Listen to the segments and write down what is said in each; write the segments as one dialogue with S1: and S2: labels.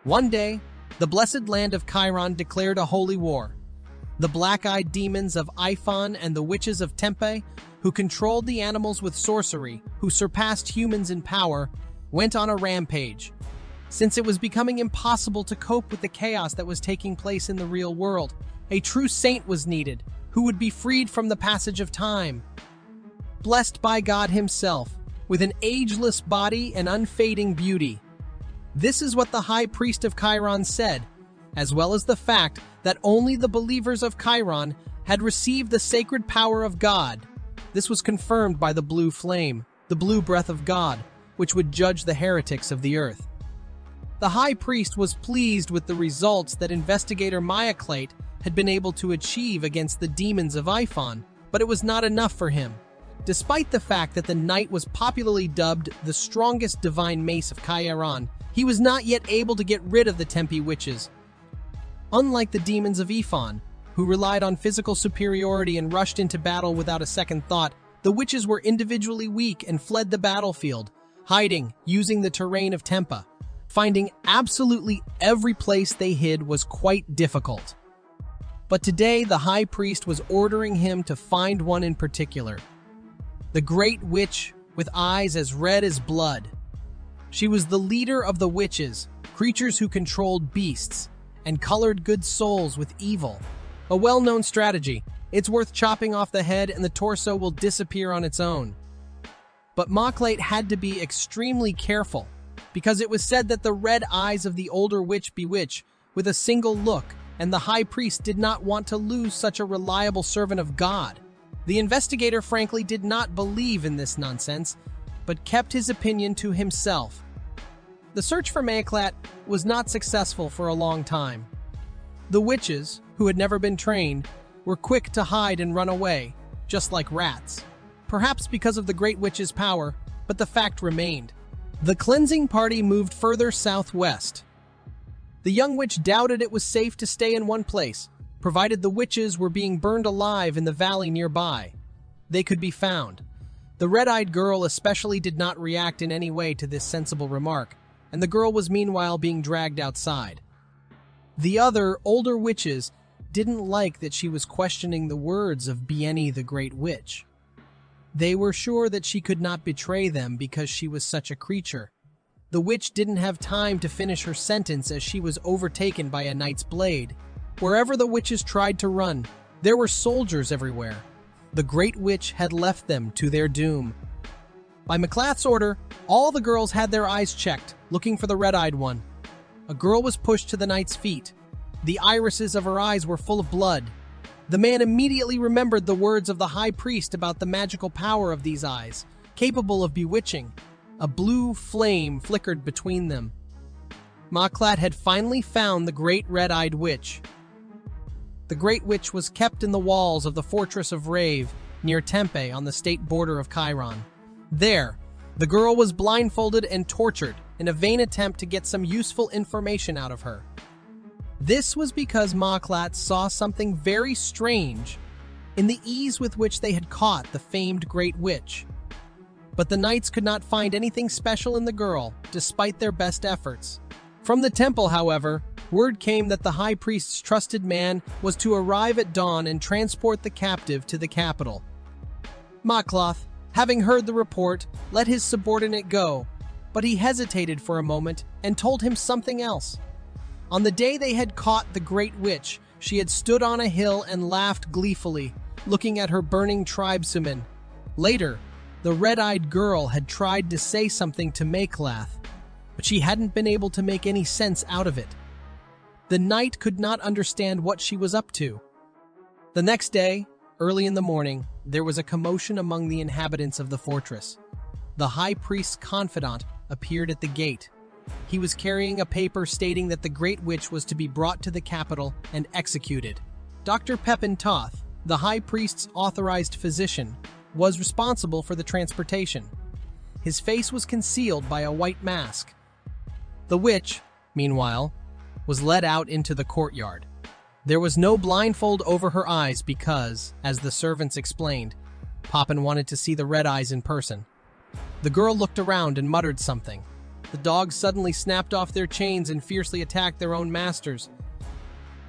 S1: One day, the blessed land of Chiron declared a holy war. The black-eyed demons of Iphon and the witches of Tempe, who controlled the animals with sorcery, who surpassed humans in power, went on a rampage. Since it was becoming impossible to cope with the chaos that was taking place in the real world, a true saint was needed, who would be freed from the passage of time. Blessed by God himself, with an ageless body and unfading beauty. This is what the high priest of Chiron said, as well as the fact that only the believers of Chiron had received the sacred power of God. This was confirmed by the blue flame, the blue breath of God, which would judge the heretics of the earth. The high priest was pleased with the results that investigator Manhwa had been able to achieve against the demons of Iphon, but it was not enough for him. Despite the fact that the knight was popularly dubbed the strongest divine mace of Chiron, he was not yet able to get rid of the Tempe witches. Unlike the demons of Iphon, who relied on physical superiority and rushed into battle without a second thought, the witches were individually weak and fled the battlefield, hiding, using the terrain of Tempe. Finding absolutely every place they hid was quite difficult. But today, the high priest was ordering him to find one in particular. The great witch with eyes as red as blood. She was the leader of the witches, creatures who controlled beasts, and colored good souls with evil. A well-known strategy. It's worth chopping off the head and the torso will disappear on its own. But Manhwa had to be extremely careful, because it was said that the red eyes of the older witch bewitch with a single look, and the high priest did not want to lose such a reliable servant of God. The investigator frankly did not believe in this nonsense, but kept his opinion to himself. The search for Manhwa was not successful for a long time. The witches, who had never been trained, were quick to hide and run away, just like rats. Perhaps because of the great witch's power, but the fact remained. The cleansing party moved further southwest. The young witch doubted it was safe to stay in one place, provided the witches were being burned alive in the valley nearby. They could be found. The red-eyed girl especially did not react in any way to this sensible remark, and the girl was meanwhile being dragged outside. The other, older witches didn't like that she was questioning the words of Bieni the Great Witch. They were sure that she could not betray them because she was such a creature. The witch didn't have time to finish her sentence as she was overtaken by a knight's blade. Wherever the witches tried to run, there were soldiers everywhere. The Great Witch had left them to their doom. By Maclath's order, all the girls had their eyes checked, looking for the red-eyed one. A girl was pushed to the knight's feet. The irises of her eyes were full of blood. The man immediately remembered the words of the high priest about the magical power of these eyes, capable of bewitching. A blue flame flickered between them. Manhwa had finally found the great red-eyed witch. The Great Witch was kept in the walls of the fortress of Rave, near Tempe on the state border of Chiron. There, the girl was blindfolded and tortured in a vain attempt to get some useful information out of her. This was because Manhwa saw something very strange in the ease with which they had caught the famed Great Witch. But the knights could not find anything special in the girl, despite their best efforts. From the temple, however, word came that the high priest's trusted man was to arrive at dawn and transport the captive to the capital. Manhwa, having heard the report, let his subordinate go, but he hesitated for a moment and told him something else. On the day they had caught the Great Witch, she had stood on a hill and laughed gleefully, looking at her burning tribesmen. Later, the red-eyed girl had tried to say something to Manhwa, but she hadn't been able to make any sense out of it. The knight could not understand what she was up to. The next day, early in the morning, there was a commotion among the inhabitants of the fortress. The high priest's confidant appeared at the gate. He was carrying a paper stating that the Great Witch was to be brought to the capital and executed. Dr. Pepin Toth, the high priest's authorized physician, was responsible for the transportation. His face was concealed by a white mask. The witch, meanwhile, was led out into the courtyard. There was no blindfold over her eyes because, as the servants explained, Popin wanted to see the red eyes in person. The girl looked around and muttered something. The dogs suddenly snapped off their chains and fiercely attacked their own masters.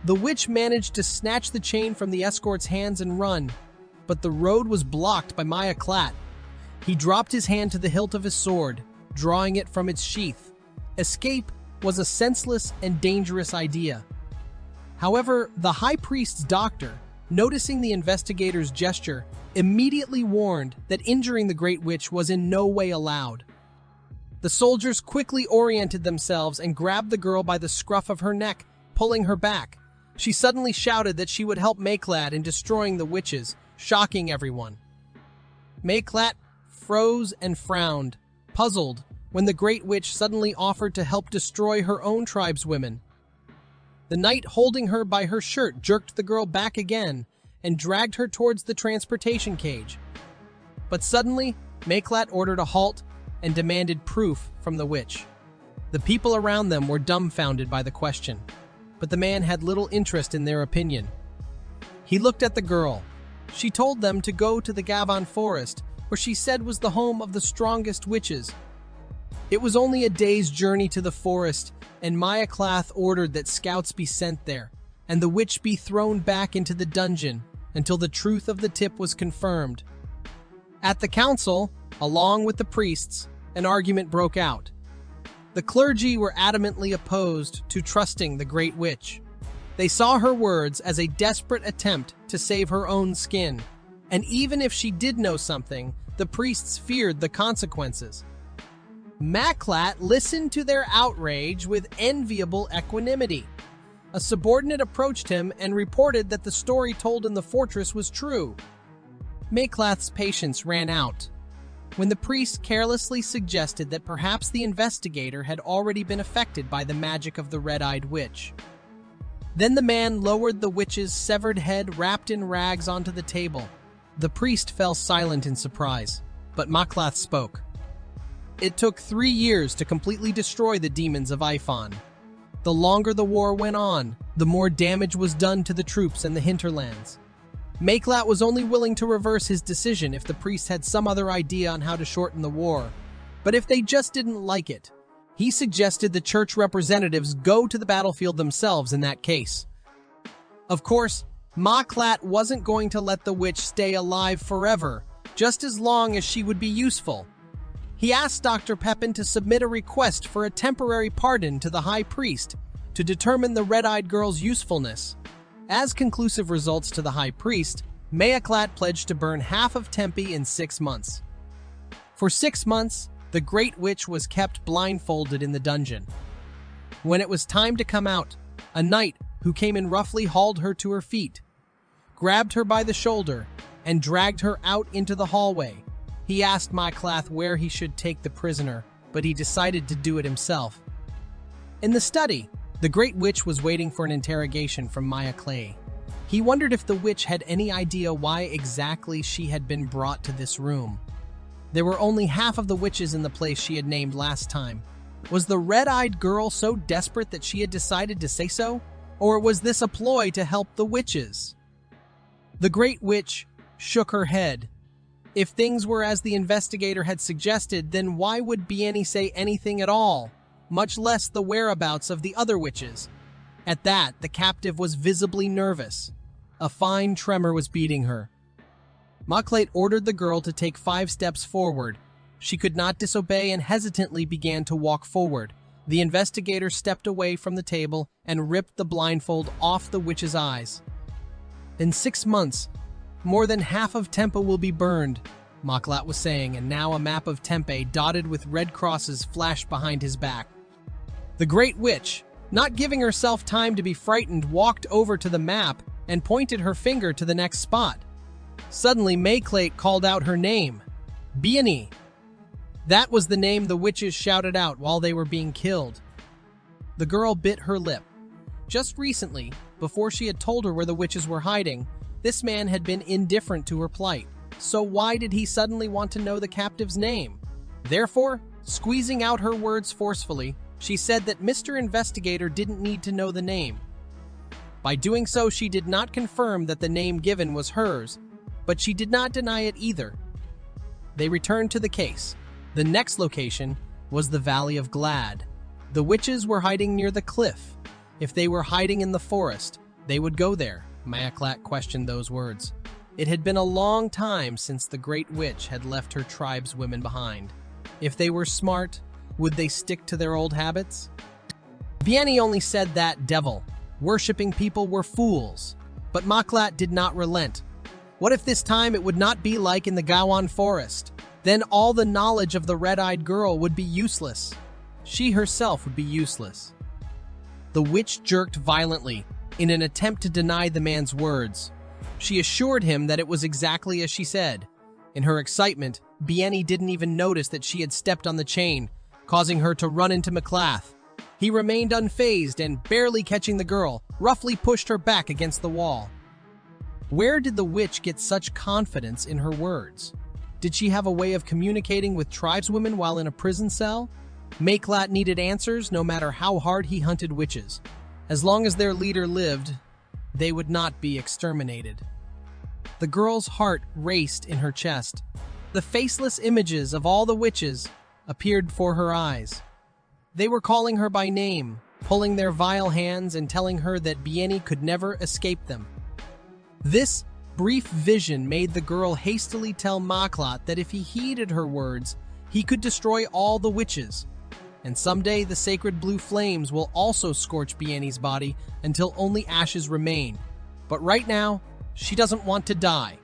S1: The witch managed to snatch the chain from the escort's hands and run, but the road was blocked by Maya Clat. He dropped his hand to the hilt of his sword, drawing it from its sheath. Escape was a senseless and dangerous idea. However, the high priest's doctor, noticing the investigator's gesture, immediately warned that injuring the Great Witch was in no way allowed. The soldiers quickly oriented themselves and grabbed the girl by the scruff of her neck, pulling her back. She suddenly shouted that she would help Mayclad in destroying the witches, shocking everyone. Mayclad froze and frowned, puzzled, when the Great Witch suddenly offered to help destroy her own tribeswomen. The knight holding her by her shirt jerked the girl back again and dragged her towards the transportation cage. But suddenly, Mayclad ordered a halt and demanded proof from the witch. The people around them were dumbfounded by the question, but the man had little interest in their opinion. He looked at the girl. She told them to go to the Gavon forest, where she said was the home of the strongest witches. It was only a day's journey to the forest, and Maya Clath ordered that scouts be sent there, and the witch be thrown back into the dungeon until the truth of the tip was confirmed. At the council, along with the priests, an argument broke out. The clergy were adamantly opposed to trusting the Great Witch. They saw her words as a desperate attempt to save her own skin, and even if she did know something, the priests feared the consequences. Maklat listened to their outrage with enviable equanimity. A subordinate approached him and reported that the story told in the fortress was true. Maklat's patience ran out when the priest carelessly suggested that perhaps the investigator had already been affected by the magic of the red-eyed witch. Then the man lowered the witch's severed head wrapped in rags onto the table. The priest fell silent in surprise, but Maklath spoke. It took 3 years to completely destroy the demons of Ifon. The longer the war went on, the more damage was done to the troops in the hinterlands. Maklat was only willing to reverse his decision if the priest had some other idea on how to shorten the war. But if they just didn't like it, he suggested the church representatives go to the battlefield themselves in that case. Of course, Maklat wasn't going to let the witch stay alive forever, just as long as she would be useful. He asked Dr. Pepin to submit a request for a temporary pardon to the high priest to determine the red-eyed girl's usefulness. As conclusive results to the high priest, Mayaklat pledged to burn half of Tempe in 6 months. For 6 months, the Great Witch was kept blindfolded in the dungeon. When it was time to come out, a knight who came in roughly hauled her to her feet, grabbed her by the shoulder, and dragged her out into the hallway. He asked Mayklath where he should take the prisoner, but he decided to do it himself. In the study, the Great Witch was waiting for an interrogation from Maya Clay. He wondered if the witch had any idea why exactly she had been brought to this room. There were only half of the witches in the place she had named last time. Was the red-eyed girl so desperate that she had decided to say so? Or was this a ploy to help the witches? The Great Witch shook her head. If things were as the investigator had suggested, then why would Bieni say anything at all, much less the whereabouts of the other witches? At that, the captive was visibly nervous. A fine tremor was beating her. Maklate ordered the girl to take 5 steps forward. She could not disobey and hesitantly began to walk forward. The investigator stepped away from the table and ripped the blindfold off the witch's eyes. In 6 months, more than half of Tempe will be burned, Maklat was saying, and now a map of Tempe dotted with red crosses flashed behind his back. The Great Witch, not giving herself time to be frightened, walked over to the map and pointed her finger to the next spot. Suddenly, Mayclate called out her name, Bieni. That was the name the witches shouted out while they were being killed. The girl bit her lip. Just recently, before she had told her where the witches were hiding, this man had been indifferent to her plight. So why did he suddenly want to know the captive's name? Therefore, squeezing out her words forcefully, she said that Mr. Investigator didn't need to know the name. By doing so, she did not confirm that the name given was hers, but she did not deny it either. They returned to the case. The next location, was the Valley of Glad. The witches were hiding near the cliff. If they were hiding in the forest, they would go there. Mayaklat questioned those words. It had been a long time since the Great Witch had left her tribe's women behind. If they were smart, would they stick to their old habits? Bieni only said that devil, worshipping people were fools. But Maklat did not relent. What if this time it would not be like in the Gawan forest? Then all the knowledge of the red-eyed girl would be useless. She herself would be useless. The witch jerked violently in an attempt to deny the man's words. She assured him that it was exactly as she said. In her excitement, Bieni didn't even notice that she had stepped on the chain, causing her to run into Maclath. He remained unfazed and, barely catching the girl, roughly pushed her back against the wall. Where did the witch get such confidence in her words? Did she have a way of communicating with tribeswomen while in a prison cell? Maklat needed answers no matter how hard he hunted witches. As long as their leader lived, they would not be exterminated. The girl's heart raced in her chest. The faceless images of all the witches appeared before her eyes. They were calling her by name, pulling their vile hands and telling her that Bieni could never escape them. This brief vision made the girl hastily tell Maklat that if he heeded her words, he could destroy all the witches. And someday the sacred blue flames will also scorch Bieni's body until only ashes remain. But right now, she doesn't want to die.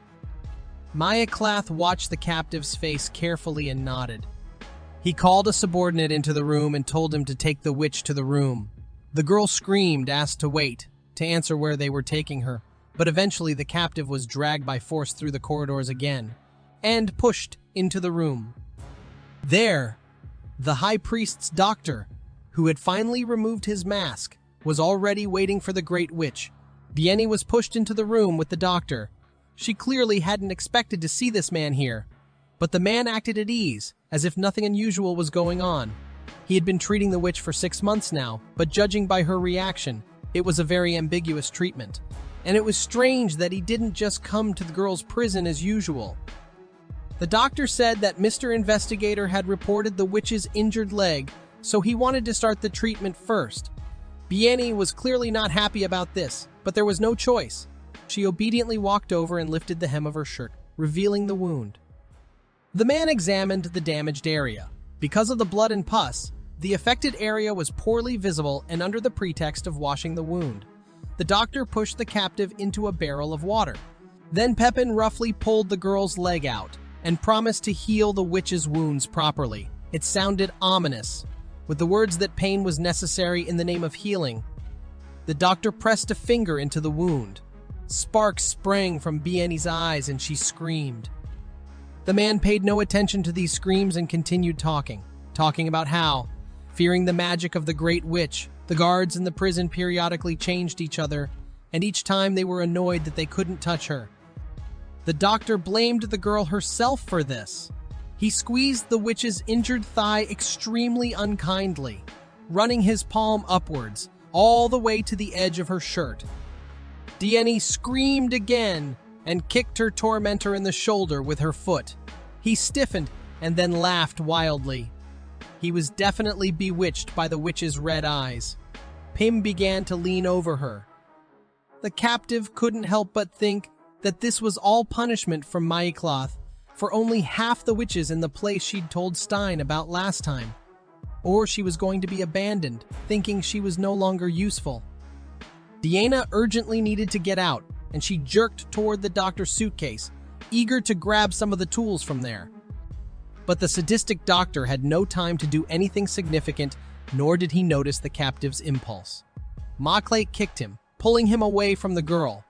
S1: Mayaklath watched the captive's face carefully and nodded. He called a subordinate into the room and told him to take the witch to the room. The girl screamed, asked to wait, to answer where they were taking her. But eventually the captive was dragged by force through the corridors again, and pushed into the room. There, the high priest's doctor, who had finally removed his mask, was already waiting for the Great Witch. Bieni was pushed into the room with the doctor. She clearly hadn't expected to see this man here, but the man acted at ease, as if nothing unusual was going on. He had been treating the witch for 6 months now, but judging by her reaction, it was a very ambiguous treatment. And it was strange that he didn't just come to the girl's prison as usual. The doctor said that Mr. Investigator had reported the witch's injured leg, so he wanted to start the treatment first. Bieni was clearly not happy about this, but there was no choice. She obediently walked over and lifted the hem of her shirt, revealing the wound. The man examined the damaged area. Because of the blood and pus, the affected area was poorly visible and under the pretext of washing the wound. The doctor pushed the captive into a barrel of water. Then Pepin roughly pulled the girl's leg out and promised to heal the witch's wounds properly. It sounded ominous, with the words that pain was necessary in the name of healing. The doctor pressed a finger into the wound. Sparks sprang from Bieni's eyes and she screamed. The man paid no attention to these screams and continued talking about how, fearing the magic of the Great Witch, the guards in the prison periodically changed each other, and each time they were annoyed that they couldn't touch her. The doctor blamed the girl herself for this. He squeezed the witch's injured thigh extremely unkindly, running his palm upwards, all the way to the edge of her shirt. Bieni screamed again and kicked her tormentor in the shoulder with her foot. He stiffened and then laughed wildly. He was definitely bewitched by the witch's red eyes. Pim began to lean over her. The captive couldn't help but think that this was all punishment from Maikloth for only half the witches in the place she'd told Stein about last time. Or she was going to be abandoned, thinking she was no longer useful. Diana urgently needed to get out, and she jerked toward the doctor's suitcase, eager to grab some of the tools from there. But the sadistic doctor had no time to do anything significant, nor did he notice the captive's impulse. Maklate kicked him, pulling him away from the girl.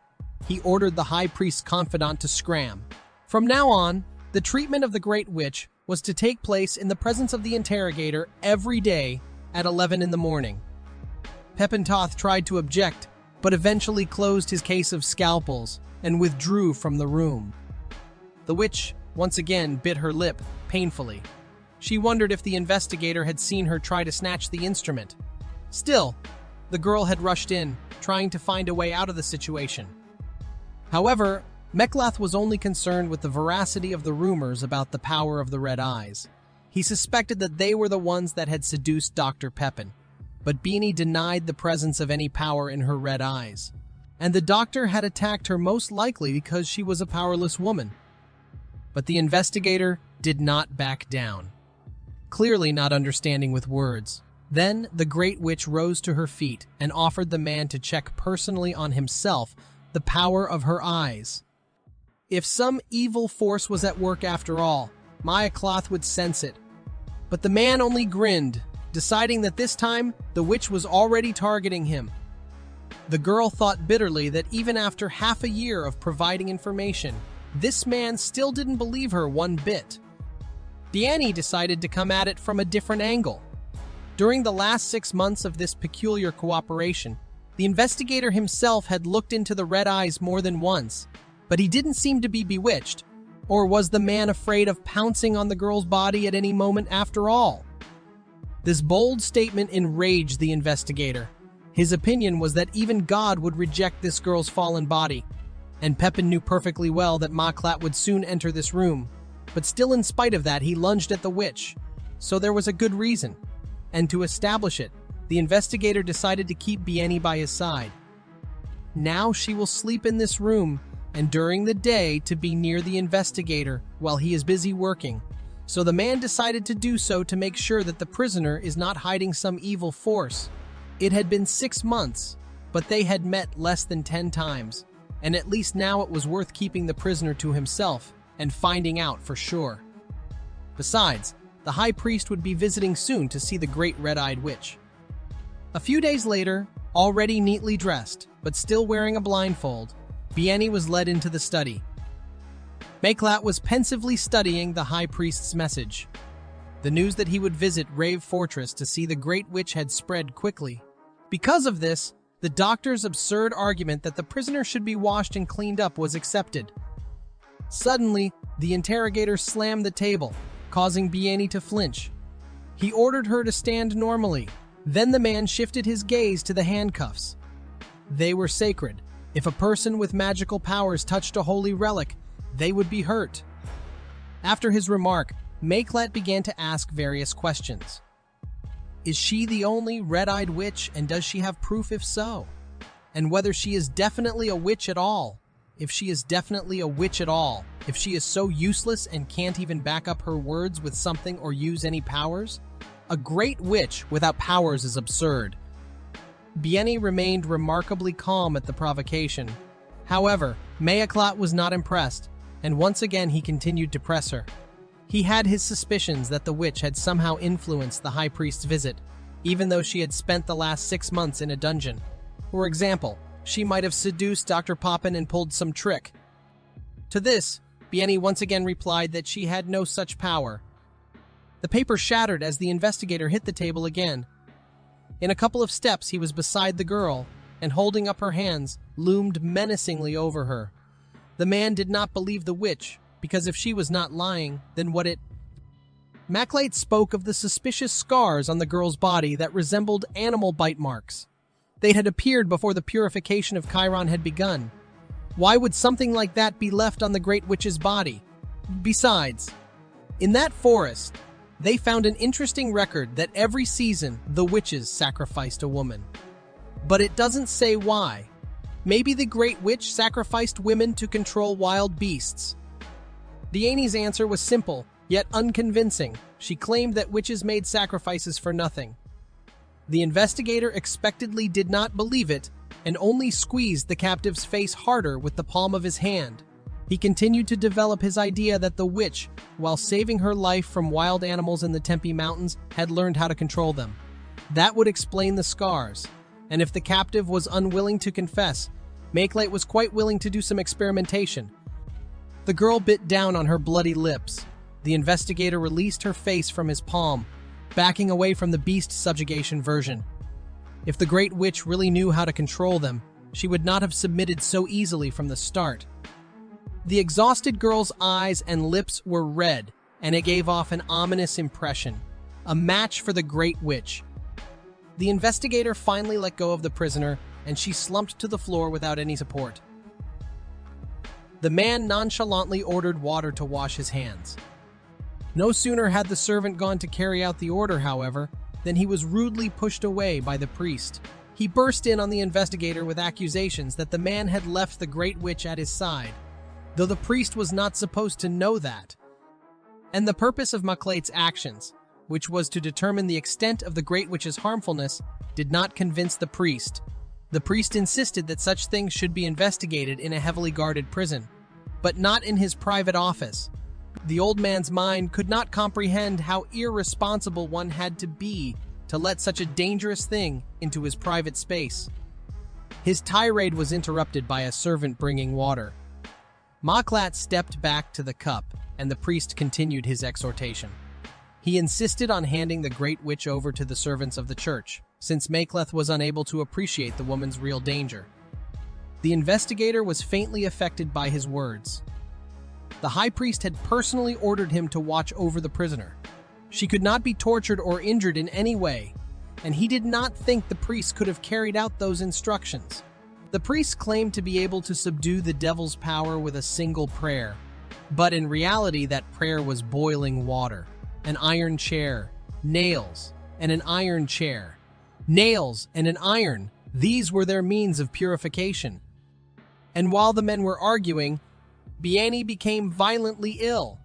S1: He ordered the high priest's confidant to scram. From now on, the treatment of the Great Witch was to take place in the presence of the interrogator every day at 11 in the morning. Pepintoth tried to object, but eventually closed his case of scalpels and withdrew from the room. The witch once again bit her lip painfully. She wondered if the investigator had seen her try to snatch the instrument. Still, the girl had rushed in, trying to find a way out of the situation. However, Meklath was only concerned with the veracity of the rumors about the power of the red eyes. He suspected that they were the ones that had seduced Dr. Pepin, but Beanie denied the presence of any power in her red eyes. And the doctor had attacked her most likely because she was a powerless woman. But the investigator did not back down, clearly not understanding with words. Then the Great Witch rose to her feet and offered the man to check personally on himself the power of her eyes. If some evil force was at work after all, Maya Cloth would sense it. But the man only grinned, deciding that this time the witch was already targeting him. The girl thought bitterly that even after half a year of providing information, this man still didn't believe her one bit. Biani decided to come at it from a different angle. During the last 6 months of this peculiar cooperation, the investigator himself had looked into the red eyes more than once, but he didn't seem to be bewitched. Or was the man afraid of pouncing on the girl's body at any moment after all? This bold statement enraged the investigator. His opinion was that even God would reject this girl's fallen body, and Pepin knew perfectly well that Maklat would soon enter this room. But still, in spite of that, he lunged at the witch. So there was a good reason. And to establish it, the investigator decided to keep Bieni by his side. Now she will sleep in this room, and during the day to be near the investigator while he is busy working. So the man decided to do so to make sure that the prisoner is not hiding some evil force. It had been 6 months, but they had met less than 10 times, and at least now it was worth keeping the prisoner to himself and finding out for sure. Besides, the high priest would be visiting soon to see the great red-eyed witch. A few days later, already neatly dressed, but still wearing a blindfold, Bieni was led into the study. Maklat was pensively studying the high priest's message. The news that he would visit Rave Fortress to see the great witch had spread quickly. Because of this, the doctor's absurd argument that the prisoner should be washed and cleaned up was accepted. Suddenly, the interrogator slammed the table, causing Bieni to flinch. He ordered her to stand normally. Then the man shifted his gaze to the handcuffs. They were sacred. If a person with magical powers touched a holy relic, they would be hurt. After his remark, Maklat began to ask various questions. Is she the only red-eyed witch, and does she have proof if so? And whether she is definitely a witch at all. If she is definitely a witch at all, if she is so useless and can't even back up her words with something or use any powers? A great witch without powers is absurd. Bieni remained remarkably calm at the provocation. However, Maklat was not impressed, and once again he continued to press her. He had his suspicions that the witch had somehow influenced the high priest's visit, even though she had spent the last 6 months in a dungeon. For example, she might have seduced Dr. Poppin and pulled some trick. To this, Bieni once again replied that she had no such power. The paper shattered as the investigator hit the table again. In a couple of steps, he was beside the girl, and holding up her hands, loomed menacingly over her. The man did not believe the witch, because if she was not lying, then what it... Maklat spoke of the suspicious scars on the girl's body that resembled animal bite marks. They had appeared before the purification of Chiron had begun. Why would something like that be left on the Great Witch's body? Besides, in that forest, they found an interesting record that every season the witches sacrificed a woman. But it doesn't say why. Maybe the Great Witch sacrificed women to control wild beasts. Bieni's answer was simple, yet unconvincing. She claimed that witches made sacrifices for nothing. The investigator expectedly did not believe it, and only squeezed the captive's face harder with the palm of his hand. He continued to develop his idea that the witch, while saving her life from wild animals in the Tempe Mountains, had learned how to control them. That would explain the scars, and if the captive was unwilling to confess, Maklat was quite willing to do some experimentation. The girl bit down on her bloody lips. The investigator released her face from his palm, backing away from the beast subjugation version. If the Great Witch really knew how to control them, she would not have submitted so easily from the start. The exhausted girl's eyes and lips were red, and it gave off an ominous impression. A match for the Great Witch. The investigator finally let go of the prisoner, and she slumped to the floor without any support. The man nonchalantly ordered water to wash his hands. No sooner had the servant gone to carry out the order, however, than he was rudely pushed away by the priest. He burst in on the investigator with accusations that the man had left the Great Witch at his side, though the priest was not supposed to know that. And the purpose of Maclate's actions, which was to determine the extent of the Great Witch's harmfulness, did not convince the priest. The priest insisted that such things should be investigated in a heavily guarded prison, but not in his private office. The old man's mind could not comprehend how irresponsible one had to be to let such a dangerous thing into his private space. His tirade was interrupted by a servant bringing water. Maclate stepped back to the cup, and the priest continued his exhortation. He insisted on handing the Great Witch over to the servants of the church, since Macleth was unable to appreciate the woman's real danger. The investigator was faintly affected by his words. The high priest had personally ordered him to watch over the prisoner. She could not be tortured or injured in any way, and he did not think the priest could have carried out those instructions. The priest claimed to be able to subdue the devil's power with a single prayer, but in reality that prayer was boiling water, an iron chair, nails, and an iron chair. Nails and an iron, these were their means of purification. And while the men were arguing, Biani became violently ill.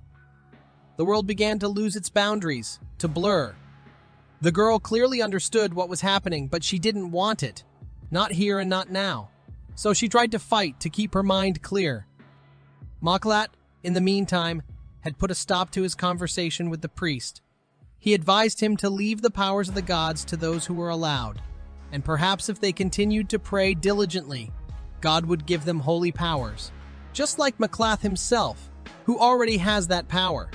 S1: The world began to lose its boundaries, to blur. The girl clearly understood what was happening, but she didn't want it. Not here and not now. So she tried to fight to keep her mind clear. Maclate, in the meantime, had put a stop to his conversation with the priest. He advised him to leave the powers of the gods to those who were allowed, and perhaps if they continued to pray diligently, God would give them holy powers, just like Maclate himself, who already has that power.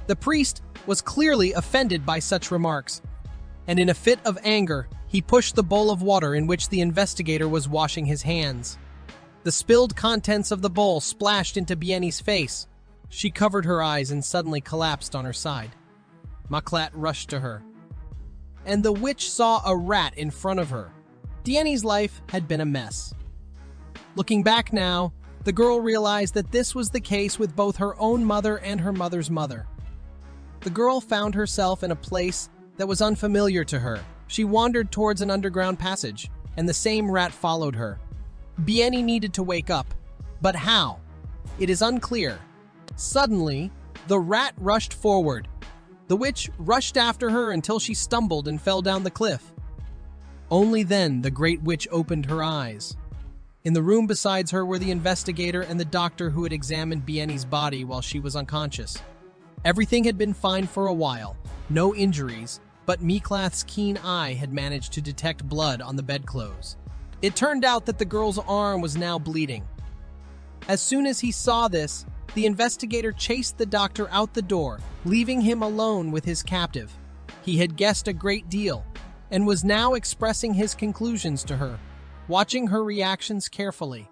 S1: The priest was clearly offended by such remarks, and in a fit of anger, he pushed the bowl of water in which the investigator was washing his hands. The spilled contents of the bowl splashed into Biani's face. She covered her eyes and suddenly collapsed on her side. Maclate rushed to her, and the witch saw a rat in front of her. Biani's life had been a mess. Looking back now, the girl realized that this was the case with both her own mother and her mother's mother. The girl found herself in a place that was unfamiliar to her. She wandered towards an underground passage, and the same rat followed her. Biani needed to wake up, but how? It is unclear. Suddenly, the rat rushed forward. The witch rushed after her until she stumbled and fell down the cliff. Only then the Great Witch opened her eyes. In the room besides her were the investigator and the doctor who had examined Biani's body while she was unconscious. Everything had been fine for a while, no injuries, but Maclate's keen eye had managed to detect blood on the bedclothes. It turned out that the girl's arm was now bleeding. As soon as he saw this, the investigator chased the doctor out the door, leaving him alone with his captive. He had guessed a great deal, and was now expressing his conclusions to her, watching her reactions carefully.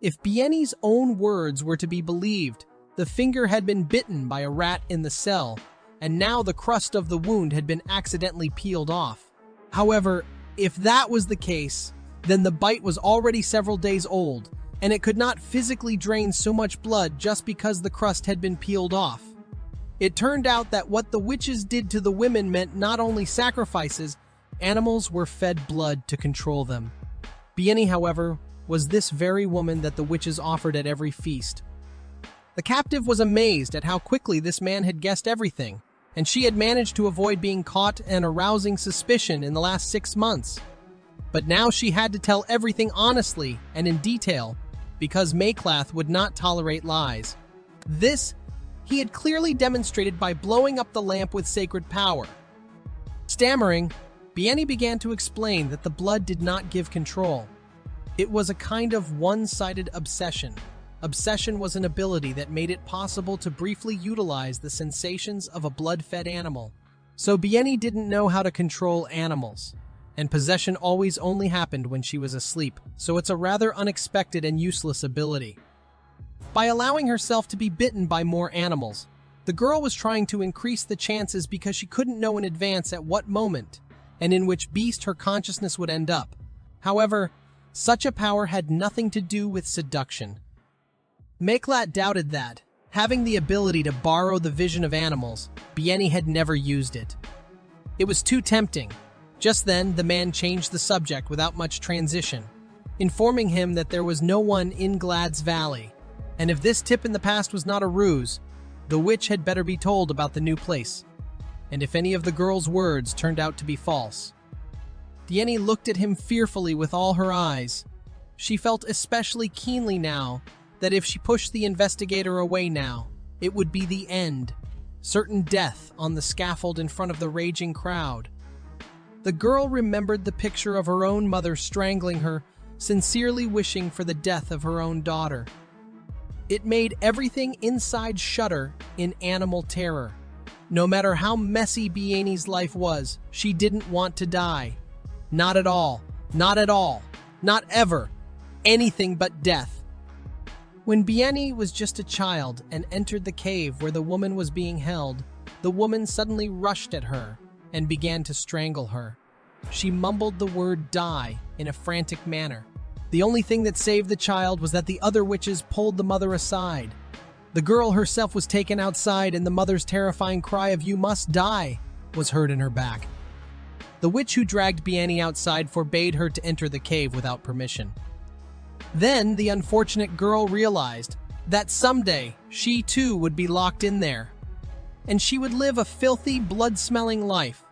S1: If Biani's own words were to be believed, the finger had been bitten by a rat in the cell, and now the crust of the wound had been accidentally peeled off. However, if that was the case, then the bite was already several days old, and it could not physically drain so much blood just because the crust had been peeled off. It turned out that what the witches did to the women meant not only sacrifices, animals were fed blood to control them. Biani, however, was this very woman that the witches offered at every feast. The captive was amazed at how quickly this man had guessed everything, and she had managed to avoid being caught and arousing suspicion in the last 6 months. But now she had to tell everything honestly and in detail, because Maclate would not tolerate lies. This he had clearly demonstrated by blowing up the lamp with sacred power. Stammering, Biani began to explain that the blood did not give control. It was a kind of one-sided obsession. Obsession was an ability that made it possible to briefly utilize the sensations of a blood-fed animal. So Biani didn't know how to control animals, and possession always only happened when she was asleep, so it's a rather unexpected and useless ability. By allowing herself to be bitten by more animals, the girl was trying to increase the chances because she couldn't know in advance at what moment and in which beast her consciousness would end up. However, such a power had nothing to do with seduction. Maclate doubted that, Having the ability to borrow the vision of animals, Bieni had never used it. It was too tempting. Just then, the man changed the subject without much transition, informing him that there was no one in Glad's Valley, and if this tip in the past was not a ruse, the witch had better be told about the new place, and if any of the girl's words turned out to be false. Bieni looked at him fearfully with all her eyes. She felt especially keenly now that if she pushed the investigator away now, it would be the end, certain death on the scaffold in front of the raging crowd. The girl remembered the picture of her own mother strangling her, sincerely wishing for the death of her own daughter. It made everything inside shudder in animal terror. No matter how messy Bieni's life was, she didn't want to die. Not at all. Not at all. Not ever. Anything but death. When Bieni was just a child and entered the cave where the woman was being held, the woman suddenly rushed at her and began to strangle her. She mumbled the word die in a frantic manner. The only thing that saved the child was that the other witches pulled the mother aside. The girl herself was taken outside and the mother's terrifying cry of "You must die" was heard in her back. The witch who dragged Bieni outside forbade her to enter the cave without permission. Then the unfortunate girl realized that someday she too would be locked in there, and she would live a filthy, blood-smelling life.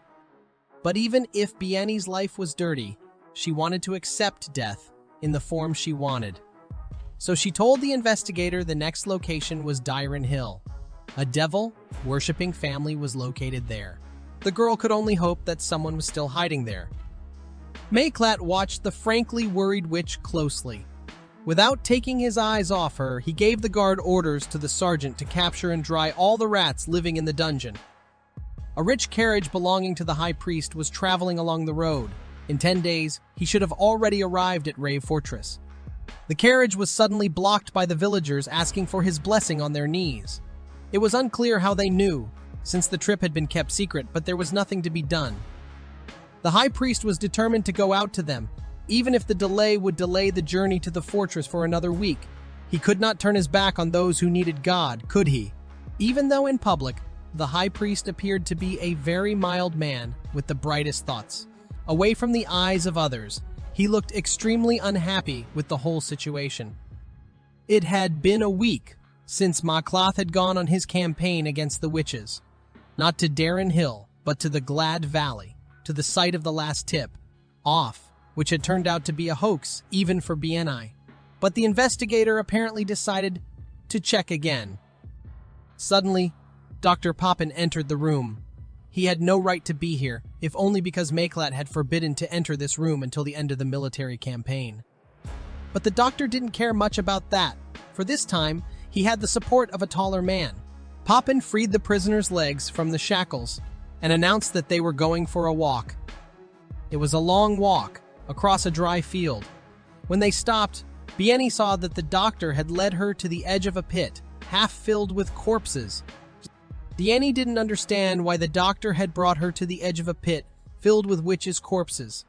S1: But even if Bieni's life was dirty, she wanted to accept death in the form she wanted. So she told the investigator the next location was Dyron Hill. A devil-worshipping family was located there. The girl could only hope that someone was still hiding there. Mayklat watched the frankly worried witch closely. Without taking his eyes off her, he gave the guard orders to the sergeant to capture and dry all the rats living in the dungeon. A rich carriage belonging to the high priest was traveling along the road. In 10 days, he should have already arrived at Rave Fortress. The carriage was suddenly blocked by the villagers asking for his blessing on their knees. It was unclear how they knew, since the trip had been kept secret, but there was nothing to be done. The high priest was determined to go out to them, even if the delay would delay the journey to the fortress for another week. He could not turn his back on those who needed God, could he? Even though in public, the high priest appeared to be a very mild man with the brightest thoughts. Away from the eyes of others, he looked extremely unhappy with the whole situation. It had been a week since Maklath had gone on his campaign against the witches. Not to Dyron Hill, but to the Glad Valley, to the site of the last tip, off, which had turned out to be a hoax even for Bieni. But the investigator apparently decided to check again. Suddenly, Dr. Poppin entered the room. He had no right to be here, if only because Mayklat had forbidden to enter this room until the end of the military campaign. But the doctor didn't care much about that, for this time he had the support of a taller man. Poppin freed the prisoner's legs from the shackles and announced that they were going for a walk. It was a long walk across a dry field. When they stopped, Bieni saw that the doctor had led her to the edge of a pit, half filled with corpses. Bieni didn't understand why the doctor had brought her to the edge of a pit filled with witches' corpses.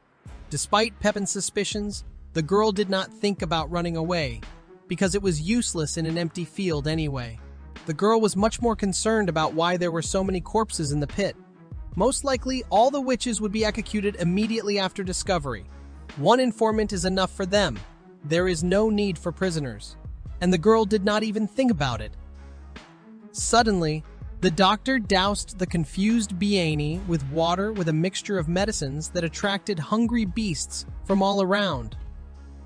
S1: Despite Pepin's suspicions, the girl did not think about running away, because it was useless in an empty field anyway. The girl was much more concerned about why there were so many corpses in the pit. Most likely, all the witches would be executed immediately after discovery. One informant is enough for them. There is no need for prisoners. And the girl did not even think about it. Suddenly, the doctor doused the confused Bieni with water with a mixture of medicines that attracted hungry beasts from all around.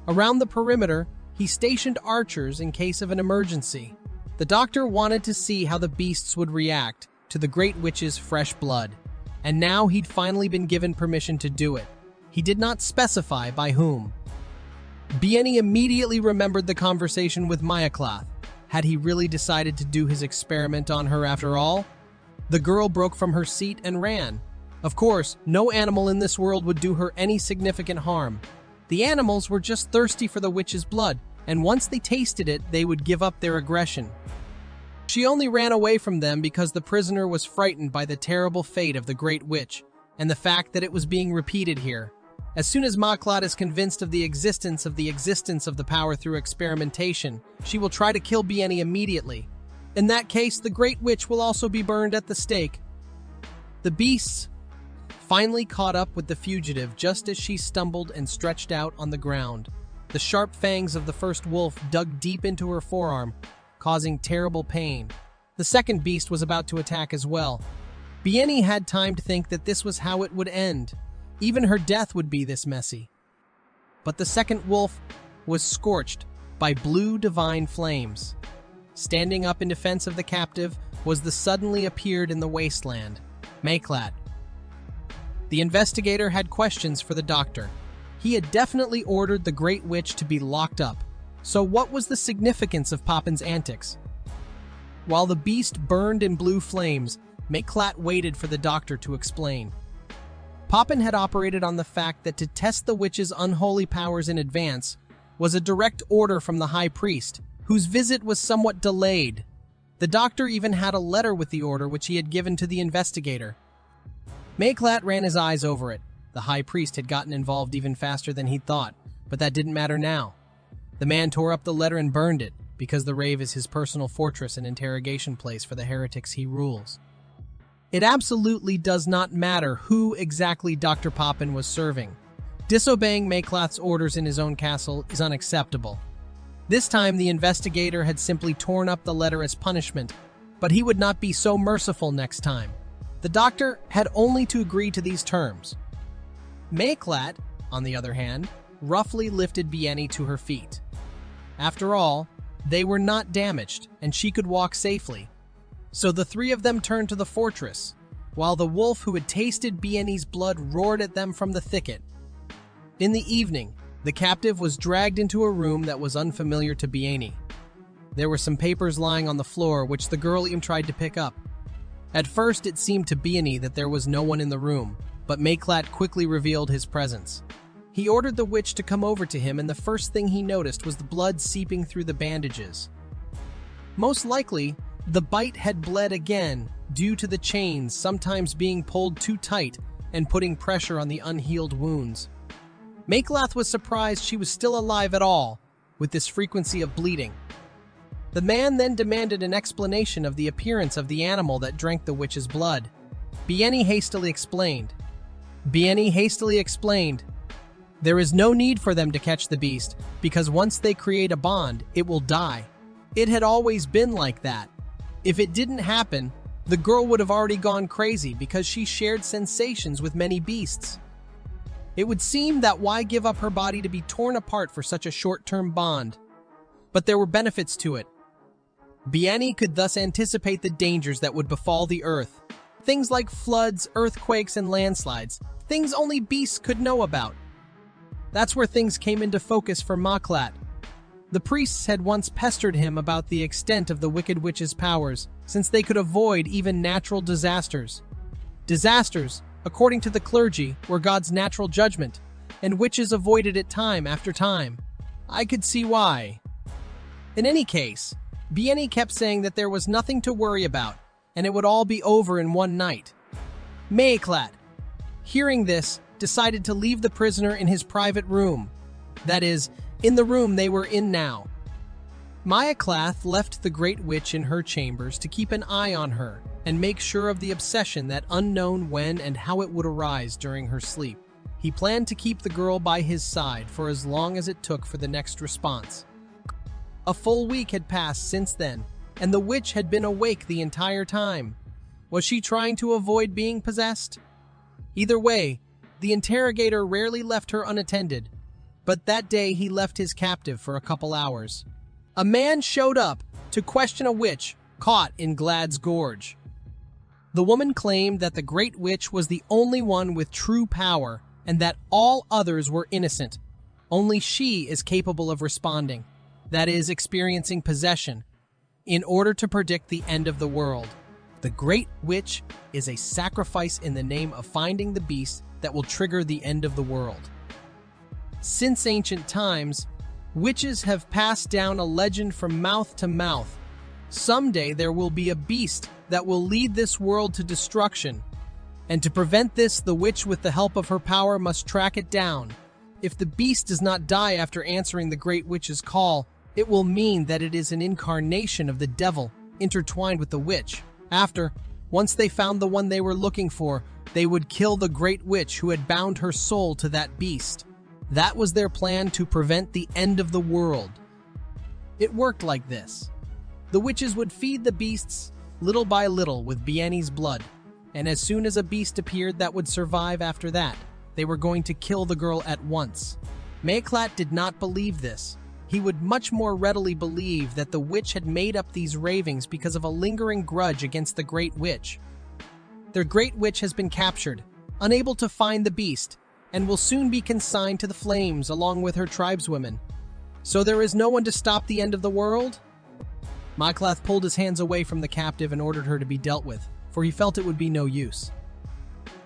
S1: Around the perimeter, he stationed archers in case of an emergency. The doctor wanted to see how the beasts would react to the Great Witch's fresh blood, and now he'd finally been given permission to do it. He did not specify by whom. Bieni immediately remembered the conversation with Mayaklath. Had he really decided to do his experiment on her after all? The girl broke from her seat and ran. Of course, no animal in this world would do her any significant harm. The animals were just thirsty for the witch's blood, and once they tasted it, they would give up their aggression. She only ran away from them because the prisoner was frightened by the terrible fate of the Great Witch, and the fact that it was being repeated here. As soon as Maklath is convinced of the existence of the power through experimentation, she will try to kill Bieni immediately. In that case, the Great Witch will also be burned at the stake. The beasts finally caught up with the fugitive just as she stumbled and stretched out on the ground. The sharp fangs of the first wolf dug deep into her forearm, causing terrible pain. The second beast was about to attack as well. Bieni had time to think that this was how it would end. Even her death would be this messy. But the second wolf was scorched by blue divine flames. Standing up in defense of the captive was the suddenly appeared in the wasteland, Mayklat. The investigator had questions for the doctor. He had definitely ordered the Great Witch to be locked up. So what was the significance of Poppin's antics? While the beast burned in blue flames, Mayklat waited for the doctor to explain. Poppin had operated on the fact that to test the witch's unholy powers in advance was a direct order from the high priest, whose visit was somewhat delayed. The doctor even had a letter with the order which he had given to the investigator. Mayklat ran his eyes over it. The high priest had gotten involved even faster than he'd thought, but that didn't matter now. The man tore up the letter and burned it, because the rave is his personal fortress and interrogation place for the heretics he rules. It absolutely does not matter who exactly Dr. Poppin was serving. Disobeying Mayklat's orders in his own castle is unacceptable. This time, the investigator had simply torn up the letter as punishment, but he would not be so merciful next time. The doctor had only to agree to these terms. Mayklat, on the other hand, roughly lifted Bieni to her feet. After all, they were not damaged, and she could walk safely. So the three of them turned to the fortress, while the wolf who had tasted Bieni's blood roared at them from the thicket. In the evening, the captive was dragged into a room that was unfamiliar to Bieni. There were some papers lying on the floor, which the girl even tried to pick up. At first, it seemed to Bieni that there was no one in the room, but Mayklat quickly revealed his presence. He ordered the witch to come over to him, and the first thing he noticed was the blood seeping through the bandages. Most likely, the bite had bled again due to the chains sometimes being pulled too tight and putting pressure on the unhealed wounds. Mayklat was surprised she was still alive at all, with this frequency of bleeding. The man then demanded an explanation of the appearance of the animal that drank the witch's blood. Bieni hastily explained. There is no need for them to catch the beast, because once they create a bond, it will die. It had always been like that. If it didn't happen, the girl would have already gone crazy because she shared sensations with many beasts. It would seem that why give up her body to be torn apart for such a short-term bond? But there were benefits to it. Bieni could thus anticipate the dangers that would befall the earth. Things like floods, earthquakes, and landslides. Things only beasts could know about. That's where things came into focus for Mayklat. The priests had once pestered him about the extent of the wicked witch's powers, since they could avoid even natural disasters. Disasters, according to the clergy, were God's natural judgment, and witches avoided it time after time. I could see why. In any case, Bieni kept saying that there was nothing to worry about, and it would all be over in one night. Mayklat, hearing this, decided to leave the prisoner in his private room. That is, in the room they were in now. Mayklat left the Great Witch in her chambers to keep an eye on her and make sure of the obsession that unknown when and how it would arise during her sleep. He planned to keep the girl by his side for as long as it took for the next response. A full week had passed since then, and the witch had been awake the entire time. Was she trying to avoid being possessed? Either way, the interrogator rarely left her unattended, but that day he left his captive for a couple hours. A man showed up to question a witch caught in Glad's Gorge. The woman claimed that the Great Witch was the only one with true power and that all others were innocent. Only she is capable of responding, that is, experiencing possession, in order to predict the end of the world. The Great Witch is a sacrifice in the name of finding the beast that will trigger the end of the world. Since ancient times, witches have passed down a legend from mouth to mouth. Someday there will be a beast that will lead this world to destruction. And to prevent this, the witch, with the help of her power, must track it down. If the beast does not die after answering the Great Witch's call, it will mean that it is an incarnation of the devil intertwined with the witch. Once they found the one they were looking for, they would kill the great witch who had bound her soul to that beast. That was their plan to prevent the end of the world. It worked like this. The witches would feed the beasts little by little with Biani's blood, and as soon as a beast appeared that would survive after that, they were going to kill the girl at once. Maiklat did not believe this. He would much more readily believe that the witch had made up these ravings because of a lingering grudge against the Great Witch. Their Great Witch has been captured, unable to find the beast, and will soon be consigned to the flames along with her tribeswomen. So there is no one to stop the end of the world? Maiklat pulled his hands away from the captive and ordered her to be dealt with, for he felt it would be no use.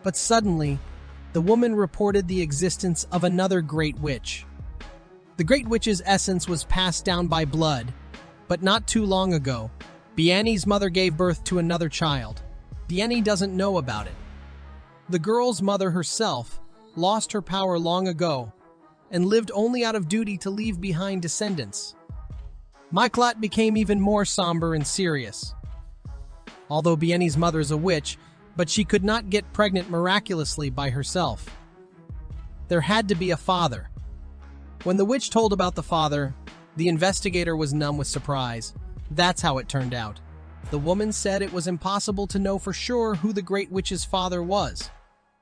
S1: But suddenly, the woman reported the existence of another Great Witch. The Great Witch's essence was passed down by blood, but not too long ago, Biani's mother gave birth to another child. Biani doesn't know about it. The girl's mother herself lost her power long ago and lived only out of duty to leave behind descendants. Maiklat became even more somber and serious. Although Biani's mother is a witch, but she could not get pregnant miraculously by herself. There had to be a father. When the witch told about the father, the investigator was numb with surprise. That's how it turned out. The woman said it was impossible to know for sure who the Great Witch's father was.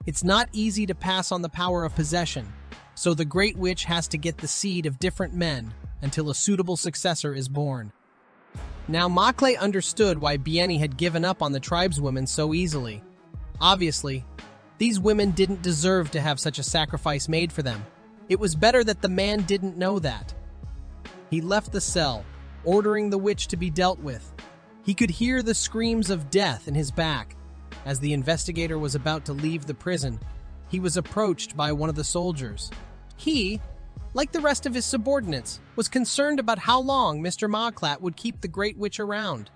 S1: It's not easy to pass on the power of possession, so the Great Witch has to get the seed of different men until a suitable successor is born. Now Maiklat understood why Biani had given up on the tribeswomen so easily. Obviously, these women didn't deserve to have such a sacrifice made for them. It was better that the man didn't know that. He left the cell, ordering the witch to be dealt with. He could hear the screams of death in his back. As the investigator was about to leave the prison, he was approached by one of the soldiers. He, like the rest of his subordinates, was concerned about how long Mr. Maiklat would keep the Great Witch around.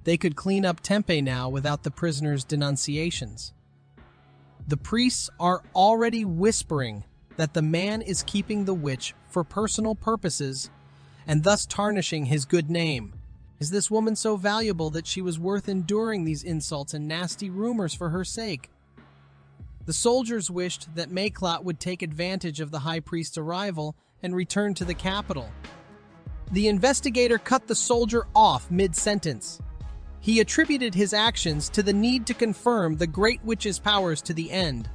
S1: They could clean up Tempe now without the prisoner's denunciations. The priests are already whispering that the man is keeping the witch for personal purposes and thus tarnishing his good name. Is this woman so valuable that she was worth enduring these insults and nasty rumors for her sake? The soldiers wished that Maiklat would take advantage of the high priest's arrival and return to the capital. The investigator cut the soldier off mid-sentence. He attributed his actions to the need to confirm the Great Witch's powers to the end.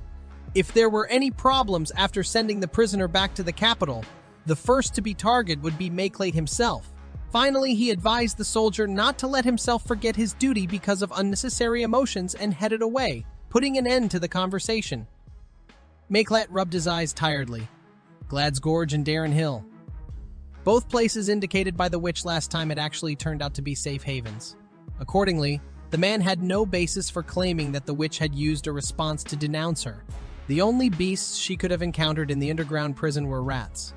S1: If there were any problems after sending the prisoner back to the capital, the first to be targeted would be Maiklat himself. Finally, he advised the soldier not to let himself forget his duty because of unnecessary emotions and headed away, putting an end to the conversation. Maiklat rubbed his eyes tiredly. Glad's Gorge and Darren Hill. Both places indicated by the witch last time had actually turned out to be safe havens. Accordingly, the man had no basis for claiming that the witch had used a response to denounce her. The only beasts she could have encountered in the underground prison were rats.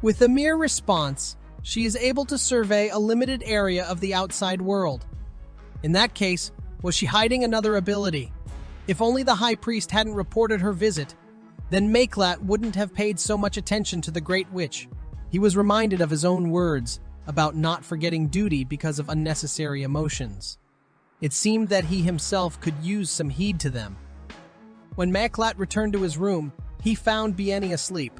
S1: With a mere response, she is able to survey a limited area of the outside world. In that case, was she hiding another ability? If only the high priest hadn't reported her visit, then Maiklat wouldn't have paid so much attention to the Great Witch. He was reminded of his own words about not forgetting duty because of unnecessary emotions. It seemed that he himself could use some heed to them. When Maiklat returned to his room, he found Biani asleep.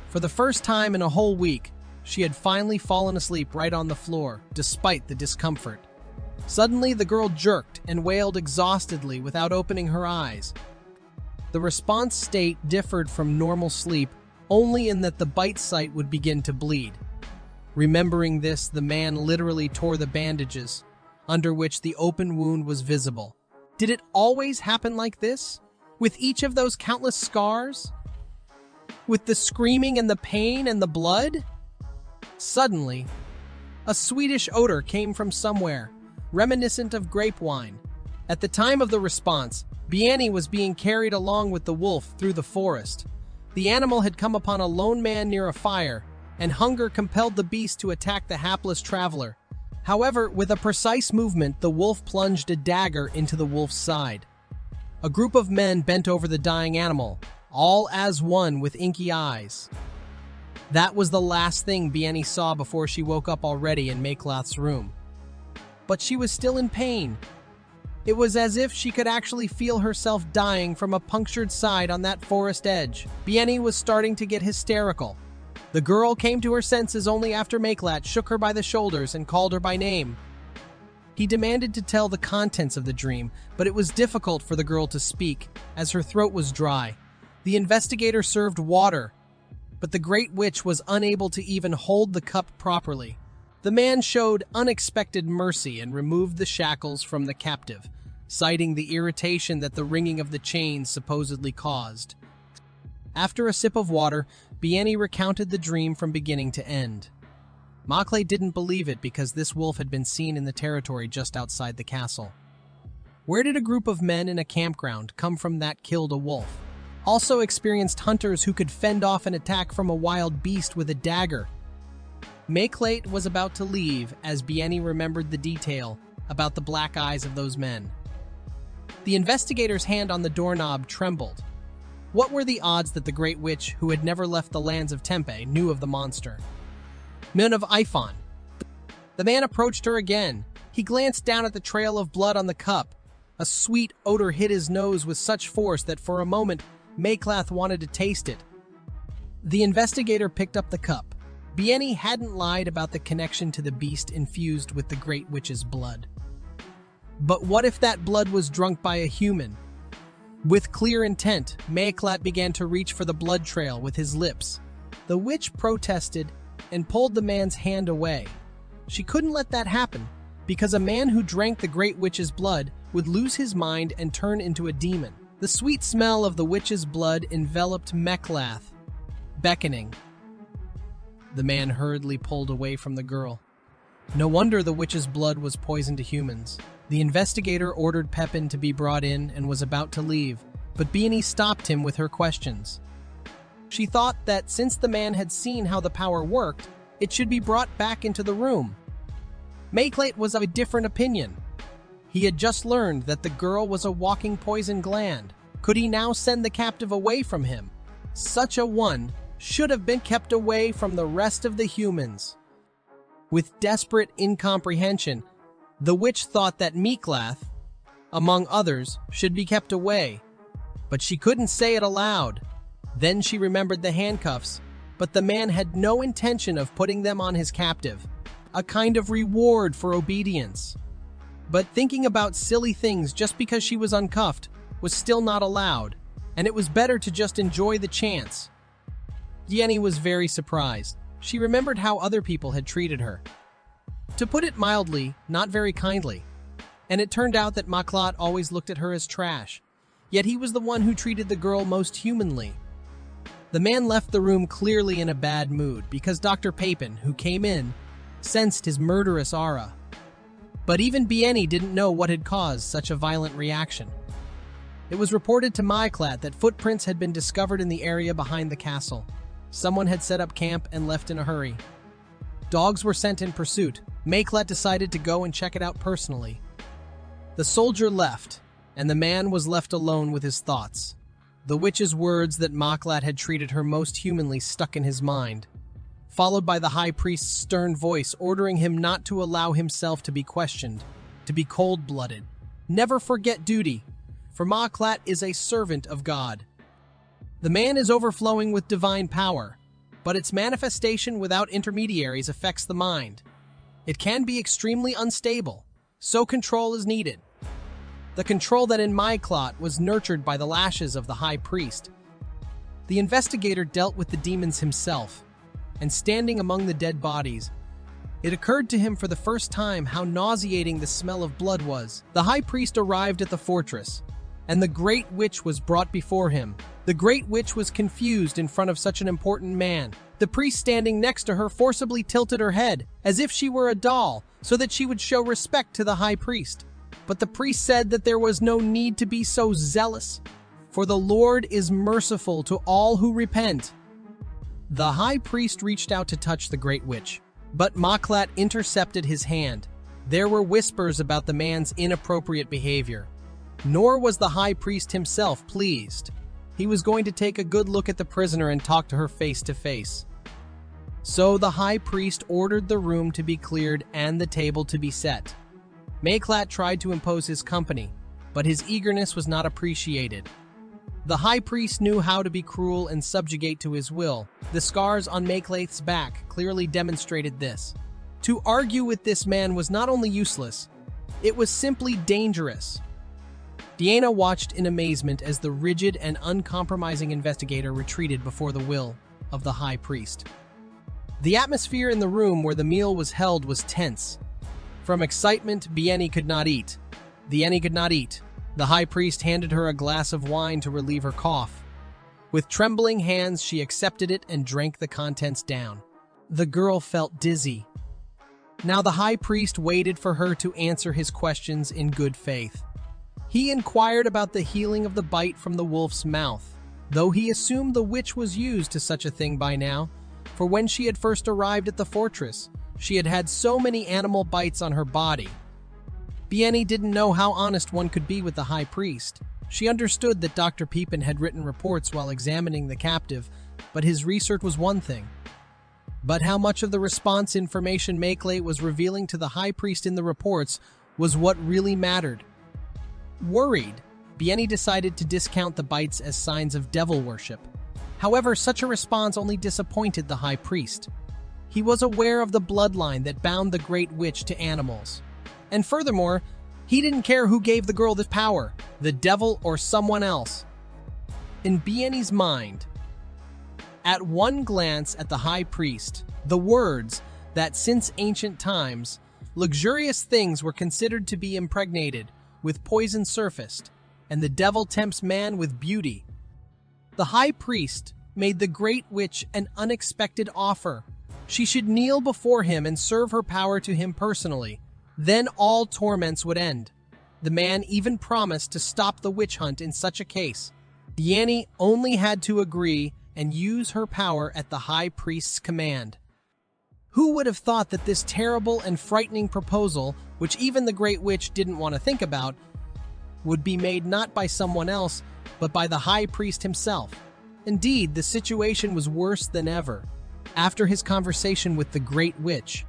S1: For the first time in a whole week, she had finally fallen asleep right on the floor, despite the discomfort. Suddenly, the girl jerked and wailed exhaustedly without opening her eyes. The response state differed from normal sleep only in that the bite site would begin to bleed. Remembering this, the man literally tore the bandages, under which the open wound was visible. Did it always happen like this? With each of those countless scars? With the screaming and the pain and the blood? Suddenly, a sweetish odor came from somewhere, reminiscent of grape wine. At the time of the response, Biani was being carried along with the wolf through the forest. The animal had come upon a lone man near a fire, and hunger compelled the beast to attack the hapless traveler. However, with a precise movement, the wolf plunged a dagger into the wolf's side. A group of men bent over the dying animal, all as one with inky eyes. That was the last thing Biani saw before she woke up already in Maiklat's room. but she was still in pain. It was as if she could actually feel herself dying from a punctured side on that forest edge. Bieni was starting to get hysterical. The girl came to her senses only after Maklat shook her by the shoulders and called her by name. He demanded to tell the contents of the dream, but it was difficult for the girl to speak, as her throat was dry. The investigator served water, but the Great Witch was unable to even hold the cup properly. The man showed unexpected mercy and removed the shackles from the captive, citing the irritation that the ringing of the chains supposedly caused. After a sip of water, Bieni recounted the dream from beginning to end. Maklat didn't believe it because this wolf had been seen in the territory just outside the castle. Where did a group of men in a campground come from that killed a wolf? Also experienced hunters who could fend off an attack from a wild beast with a dagger. Maklat was about to leave as Bieni remembered the detail about the black eyes of those men. The investigator's hand on the doorknob trembled. What were the odds that the Great Witch, who had never left the lands of Tempe, knew of the monster? Men of Ifan. The man approached her again. He glanced down at the trail of blood on the cup. A sweet odor hit his nose with such force that for a moment, Maklat wanted to taste it. The investigator picked up the cup. Bieni hadn't lied about the connection to the beast infused with the Great Witch's blood. But what if that blood was drunk by a human? With clear intent, Maklat began to reach for the blood trail with his lips. The witch protested and pulled the man's hand away. She couldn't let that happen, because a man who drank the Great Witch's blood would lose his mind and turn into a demon. The sweet smell of the witch's blood enveloped Maklat, beckoning. The man hurriedly pulled away from the girl. No wonder the witch's blood was poison to humans. The investigator ordered Pepin to be brought in and was about to leave, but Bieni stopped him with her questions. She thought that since the man had seen how the power worked, it should be brought back into the room. Maklat was of a different opinion. He had just learned that the girl was a walking poison gland. Could he now send the captive away from him? Such a one should have been kept away from the rest of the humans. With desperate incomprehension, the witch thought that Maklat, among others, should be kept away, but she couldn't say it aloud. Then she remembered the handcuffs, but the man had no intention of putting them on his captive, a kind of reward for obedience. But thinking about silly things just because she was uncuffed was still not allowed, and it was better to just enjoy the chance. Bieni was very surprised. She remembered how other people had treated her. To put it mildly, not very kindly. And it turned out that Maklat always looked at her as trash. Yet he was the one who treated the girl most humanly. The man left the room clearly in a bad mood because Dr. Papin, who came in, sensed his murderous aura. But even Bieni didn't know what had caused such a violent reaction. It was reported to Maklat that footprints had been discovered in the area behind the castle. Someone had set up camp and left in a hurry. Dogs were sent in pursuit. Maklat decided to go and check it out personally. The soldier left, and the man was left alone with his thoughts. The witch's words that Maklat had treated her most humanly stuck in his mind, followed by the high priest's stern voice ordering him not to allow himself to be questioned, to be cold-blooded. Never forget duty, for Maklat is a servant of God. The man is overflowing with divine power, but its manifestation without intermediaries affects the mind. It can be extremely unstable, so control is needed. The control that in Maklat was nurtured by the lashes of the high priest. The investigator dealt with the demons himself, and standing among the dead bodies, it occurred to him for the first time how nauseating the smell of blood was. The high priest arrived at the fortress, and the Great Witch was brought before him. The Great Witch was confused in front of such an important man. The priest standing next to her forcibly tilted her head, as if she were a doll, so that she would show respect to the high priest. But the priest said that there was no need to be so zealous, for the Lord is merciful to all who repent. The high priest reached out to touch the Great Witch, but Maklat intercepted his hand. There were whispers about the man's inappropriate behavior. Nor was the high priest himself pleased. He was going to take a good look at the prisoner and talk to her face to face. So the high priest ordered the room to be cleared and the table to be set. Mayklat tried to impose his company, but his eagerness was not appreciated. The high priest knew how to be cruel and subjugate to his will. The scars on Mayklat's back clearly demonstrated this. To argue with this man was not only useless, it was simply dangerous. Diana watched in amazement as the rigid and uncompromising investigator retreated before the will of the high priest. The atmosphere in the room where the meal was held was tense. From excitement, Bieni could not eat. The high priest handed her a glass of wine to relieve her cough. With trembling hands, she accepted it and drank the contents down. The girl felt dizzy. Now the high priest waited for her to answer his questions in good faith. He inquired about the healing of the bite from the wolf's mouth, though he assumed the witch was used to such a thing by now, for when she had first arrived at the fortress, she had had so many animal bites on her body. Bieni didn't know how honest one could be with the high priest. She understood that Dr. Pepin had written reports while examining the captive, but his research was one thing. But how much of the response information Mayklat was revealing to the high priest in the reports was what really mattered. Worried, Bieni decided to discount the bites as signs of devil worship. However, such a response only disappointed the high priest. He was aware of the bloodline that bound the great witch to animals. And furthermore, he didn't care who gave the girl this power, the devil or someone else. In Bieni's mind, at one glance at the high priest, the words that since ancient times, luxurious things were considered to be impregnated with poison surfaced, and the devil tempts man with beauty. The high priest made the great witch an unexpected offer. She should kneel before him and serve her power to him personally. Then all torments would end. The man even promised to stop the witch hunt in such a case. Bieni only had to agree and use her power at the high priest's command. Who would have thought that this terrible and frightening proposal, which even the great witch didn't want to think about, would be made not by someone else, but by the high priest himself? Indeed, the situation was worse than ever. After his conversation with the great witch,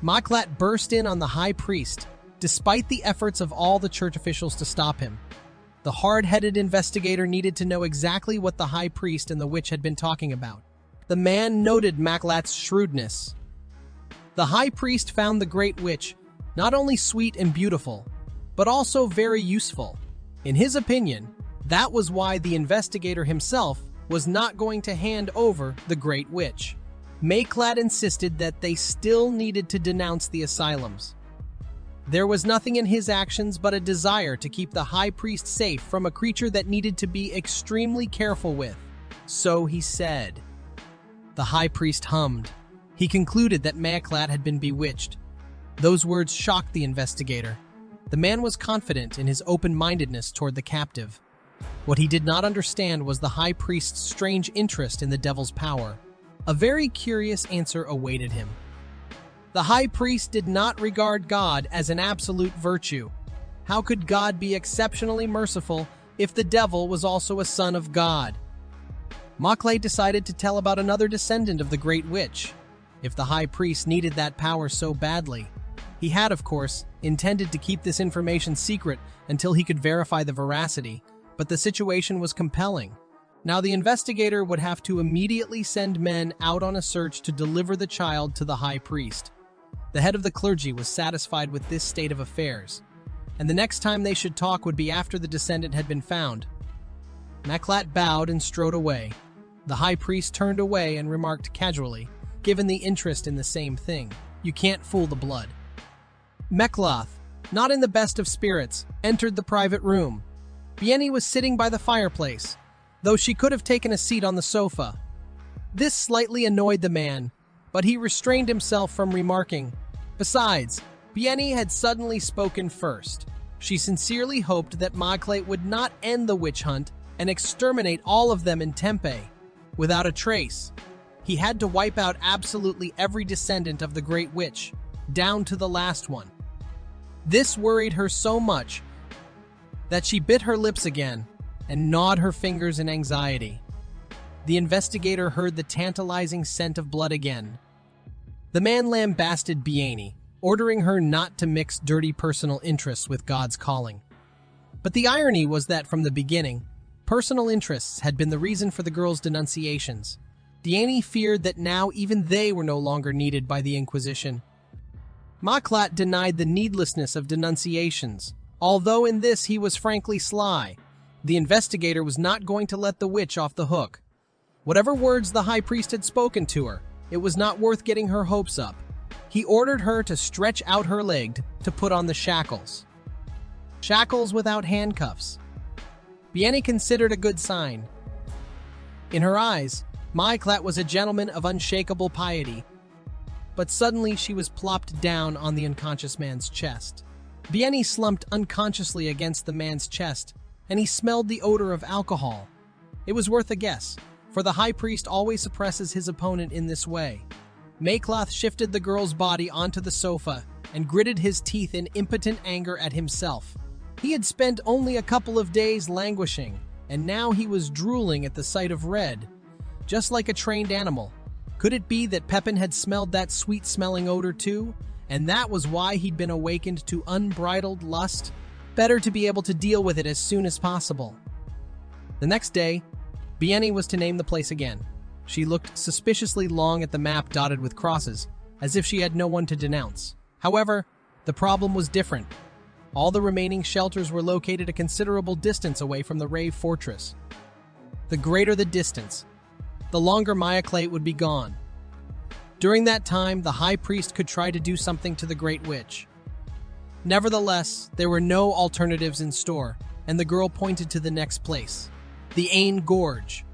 S1: Mayklat burst in on the high priest, despite the efforts of all the church officials to stop him. The hard-headed investigator needed to know exactly what the high priest and the witch had been talking about. The man noted Mayklat's shrewdness. The high priest found the great witch not only sweet and beautiful, but also very useful. In his opinion, that was why the investigator himself was not going to hand over the great witch. Mayklat insisted that they still needed to denounce the asylums. There was nothing in his actions but a desire to keep the high priest safe from a creature that needed to be extremely careful with. So he said. The high priest hummed. He concluded that Mayklat had been bewitched. Those words shocked the investigator. The man was confident in his open-mindedness toward the captive. What he did not understand was the high priest's strange interest in the devil's power. A very curious answer awaited him. The high priest did not regard God as an absolute virtue. How could God be exceptionally merciful if the devil was also a son of God? Mayklat decided to tell about another descendant of the great witch. If the high priest needed that power so badly, he had, of course, intended to keep this information secret until he could verify the veracity, but the situation was compelling. Now the investigator would have to immediately send men out on a search to deliver the child to the high priest. The head of the clergy was satisfied with this state of affairs, and the next time they should talk would be after the descendant had been found. Mayklat bowed and strode away. The high priest turned away and remarked casually, given the interest in the same thing, "You can't fool the blood." Mayklat, not in the best of spirits, entered the private room. Bieni was sitting by the fireplace, though she could have taken a seat on the sofa. This slightly annoyed the man, but he restrained himself from remarking. Besides, Bieni had suddenly spoken first. She sincerely hoped that Mayklat would not end the witch hunt and exterminate all of them in Tempe, without a trace. He had to wipe out absolutely every descendant of the great witch, down to the last one. This worried her so much that she bit her lips again and gnawed her fingers in anxiety. The investigator heard the tantalizing scent of blood again. The man lambasted Bieni, ordering her not to mix dirty personal interests with God's calling. But the irony was that from the beginning, personal interests had been the reason for the girl's denunciations. Biany feared that now even they were no longer needed by the Inquisition. Maklat denied the needlessness of denunciations, although in this he was frankly sly. The investigator was not going to let the witch off the hook. Whatever words the high priest had spoken to her, it was not worth getting her hopes up. He ordered her to stretch out her leg to put on the shackles. Shackles without handcuffs. Biany considered a good sign. In her eyes, Maklat was a gentleman of unshakable piety. But suddenly she was plopped down on the unconscious man's chest. Biany slumped unconsciously against the man's chest, and he smelled the odor of alcohol. It was worth a guess, for the high priest always suppresses his opponent in this way. Maklat shifted the girl's body onto the sofa and gritted his teeth in impotent anger at himself. He had spent only a couple of days languishing, and now he was drooling at the sight of red, just like a trained animal. Could it be that Pepin had smelled that sweet-smelling odor too, and that was why he'd been awakened to unbridled lust? Better to be able to deal with it as soon as possible. The next day, Biany was to name the place again. She looked suspiciously long at the map dotted with crosses, as if she had no one to denounce. However, the problem was different. All the remaining shelters were located a considerable distance away from the Rave Fortress. The greater the distance, the longer Maklat would be gone. During that time, the high priest could try to do something to the Great Witch. Nevertheless, there were no alternatives in store, and the girl pointed to the next place, the Ain Gorge.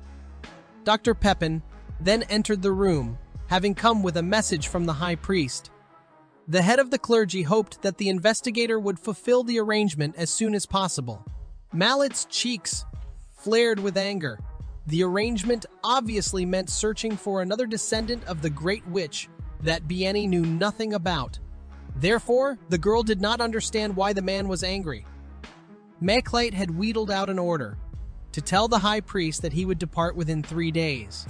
S1: Dr. Pepin then entered the room, having come with a message from the high priest. The head of the clergy hoped that the investigator would fulfill the arrangement as soon as possible. Maklat's cheeks flared with anger. The arrangement obviously meant searching for another descendant of the Great Witch that Biany knew nothing about. Therefore, the girl did not understand why the man was angry. Maklat had wheedled out an order to tell the high priest that he would depart within 3 days.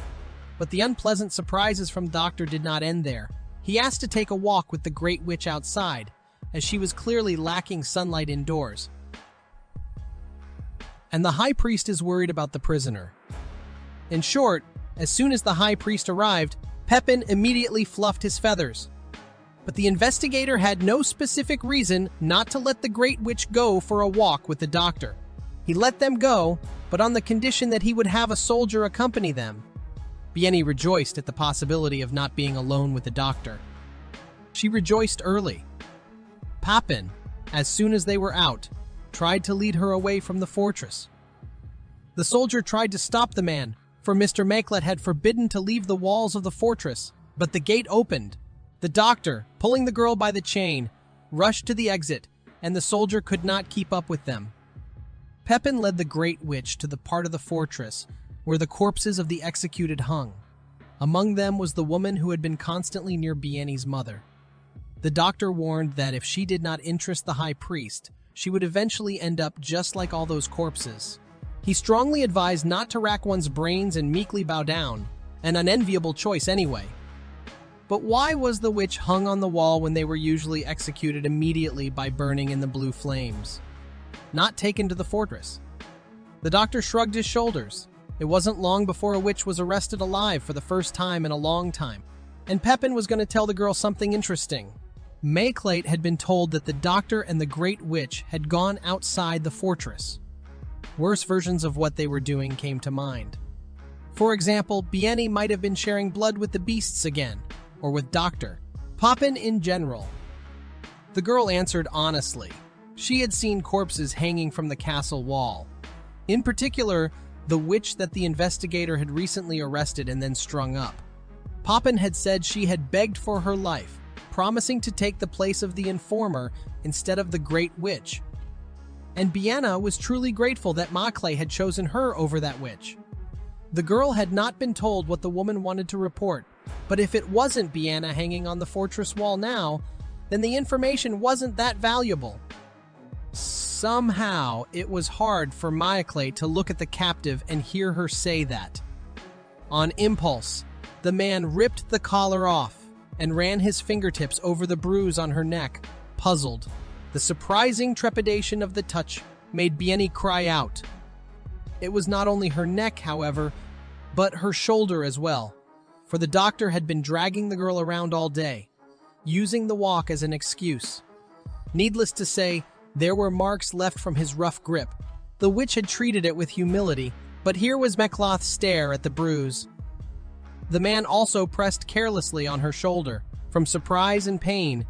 S1: But the unpleasant surprises from Doctor did not end there. He asked to take a walk with the Great Witch outside, as she was clearly lacking sunlight indoors. And the high priest is worried about the prisoner. In short, as soon as the high priest arrived, Pepin immediately fluffed his feathers. But the investigator had no specific reason not to let the Great Witch go for a walk with the doctor. He let them go, but on the condition that he would have a soldier accompany them. Biany rejoiced at the possibility of not being alone with the doctor. She rejoiced early. Pepin, as soon as they were out, tried to lead her away from the fortress. The soldier tried to stop the man, for Mr. Maklat had forbidden to leave the walls of the fortress, but the gate opened. The doctor, pulling the girl by the chain, rushed to the exit, and the soldier could not keep up with them. Pepin led the Great Witch to the part of the fortress where the corpses of the executed hung. Among them was the woman who had been constantly near Biany's mother. The doctor warned that if she did not interest the high priest, she would eventually end up just like all those corpses. He strongly advised not to rack one's brains and meekly bow down, an unenviable choice anyway. But why was the witch hung on the wall when they were usually executed immediately by burning in the blue flames? Not taken to the fortress. The doctor shrugged his shoulders. It wasn't long before a witch was arrested alive for the first time in a long time. And Pepin was going to tell the girl something interesting. Maklat had been told that the doctor and the Great Witch had gone outside the fortress. Worse versions of what they were doing came to mind. For example, Biany might have been sharing blood with the beasts again, or with Dr. Pepin in general. The girl answered honestly. She had seen corpses hanging from the castle wall. In particular, the witch that the investigator had recently arrested and then strung up. Pepin had said she had begged for her life, promising to take the place of the informer instead of the Great Witch. And Biany was truly grateful that Maklat had chosen her over that witch. The girl had not been told what the woman wanted to report, but if it wasn't Biany hanging on the fortress wall now, then the information wasn't that valuable. Somehow, it was hard for Maklat to look at the captive and hear her say that. On impulse, the man ripped the collar off. and ran his fingertips over the bruise on her neck, puzzled. The surprising trepidation of the touch made Bieni cry out. It was not only her neck, however, but her shoulder as well, for the doctor had been dragging the girl around all day, using the walk as an excuse. Needless to say, there were marks left from his rough grip. The witch had treated it with humility, but here was Mecloth's stare at the bruise. The man also pressed carelessly on her shoulder. From surprise and pain,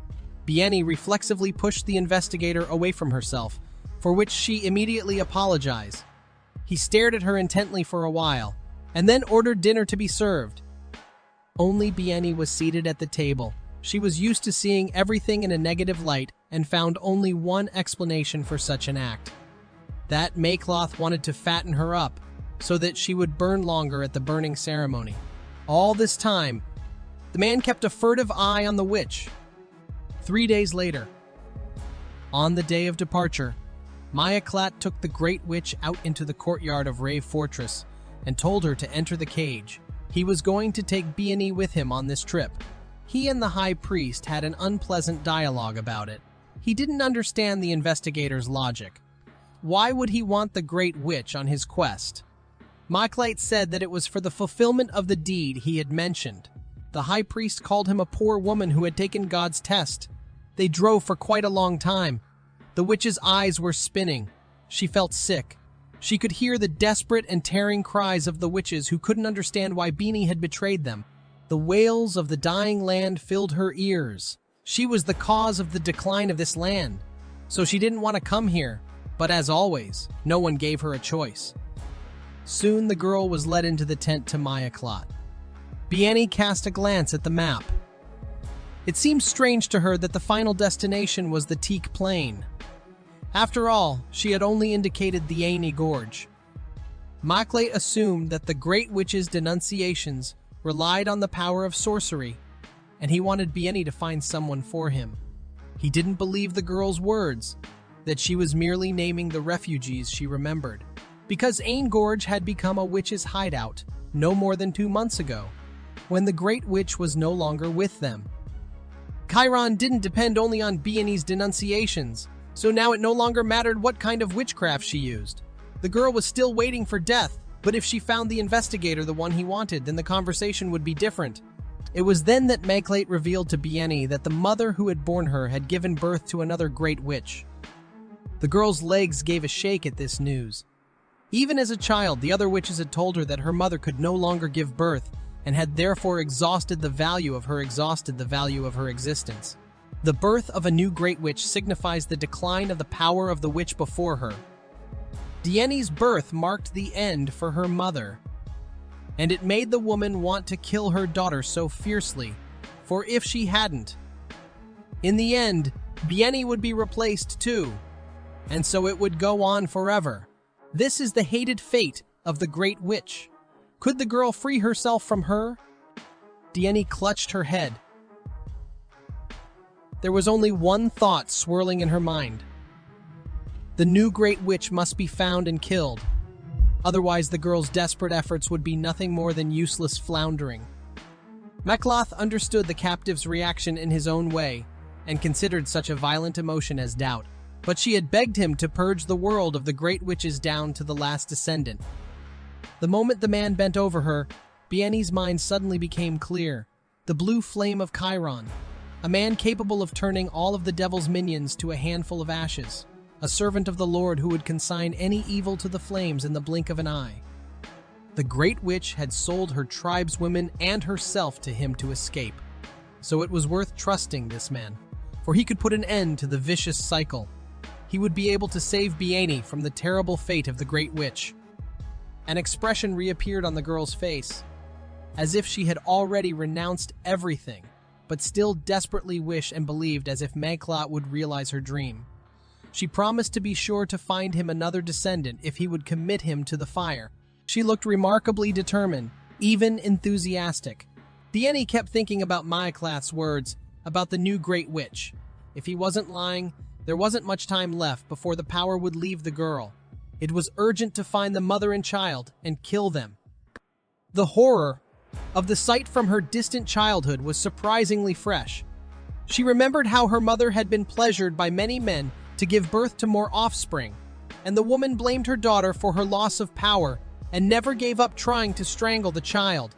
S1: Bieni reflexively pushed the investigator away from herself, for which she immediately apologized. He stared at her intently for a while, and then ordered dinner to be served. Only Bieni was seated at the table. She was used to seeing everything in a negative light and found only one explanation for such an act. That Mecloth wanted to fatten her up so that she would burn longer at the burning ceremony. All this time, the man kept a furtive eye on the witch. 3 days later, on the day of departure, Mayaklatt took the Great Witch out into the courtyard of Rave Fortress and told her to enter the cage. He was going to take Bieni with him on this trip. He and the High Priest had an unpleasant dialogue about it. He didn't understand the investigator's logic. Why would he want the Great Witch on his quest? Mayaklatt said that it was for the fulfillment of the deed he had mentioned. The High Priest called him a poor woman who had taken God's test. They drove for quite a long time. The witch's eyes were spinning. She felt sick. She could hear the desperate and tearing cries of the witches who couldn't understand why Bieni had betrayed them. The wails of the dying land filled her ears. She was the cause of the decline of this land, so she didn't want to come here. But as always, no one gave her a choice. Soon the girl was led into the tent to Mayaklatt. Bieni cast a glance at the map. It seemed strange to her that the final destination was the Teak Plain. After all, she had only indicated the Aini Gorge. Mayaklatt assumed that the Great Witch's denunciations relied on the power of sorcery, and he wanted Bieni to find someone for him. He didn't believe the girl's words, that she was merely naming the refugees she remembered, because Ain Gorge had become a witch's hideout no more than 2 months ago, when the Great Witch was no longer with them. Chiron didn't depend only on Bieni's denunciations, so now it no longer mattered what kind of witchcraft she used. The girl was still waiting for death, but if she found the investigator the one he wanted, then the conversation would be different. It was then that Mayaklatt revealed to Bieni that the mother who had borne her had given birth to another great witch. The girl's legs gave a shake at this news. Even as a child, the other witches had told her that her mother could no longer give birth and had therefore exhausted the value of her existence. The birth of a new great witch signifies the decline of the power of the witch before her. Bieni's birth marked the end for her mother, and it made the woman want to kill her daughter so fiercely, for if she hadn't, in the end, Bieni would be replaced too, and so it would go on forever. This is the hated fate of the Great Witch. Could the girl free herself from her? Bieni clutched her head. There was only one thought swirling in her mind. The new Great Witch must be found and killed. Otherwise, the girl's desperate efforts would be nothing more than useless floundering. Mecloth understood the captive's reaction in his own way and considered such a violent emotion as doubt, but she had begged him to purge the world of the Great Witches down to the last descendant. The moment the man bent over her, Bieni's mind suddenly became clear. The blue flame of Chiron, a man capable of turning all of the devil's minions to a handful of ashes, a servant of the Lord who would consign any evil to the flames in the blink of an eye. The Great Witch had sold her tribeswomen and herself to him to escape, so it was worth trusting this man, for he could put an end to the vicious cycle. He would be able to save Bieni from the terrible fate of the Great Witch. An expression reappeared on the girl's face, as if she had already renounced everything, but still desperately wished and believed as if Mayaklatt would realize her dream. She promised to be sure to find him another descendant if he would commit him to the fire. She looked remarkably determined, even enthusiastic. Bieni kept thinking about Mayaklatt's words about the new Great Witch. If he wasn't lying, there wasn't much time left before the power would leave the girl. It was urgent to find the mother and child and kill them. The horror of the sight from her distant childhood was surprisingly fresh. She remembered how her mother had been pleasured by many men to give birth to more offspring, and the woman blamed her daughter for her loss of power and never gave up trying to strangle the child.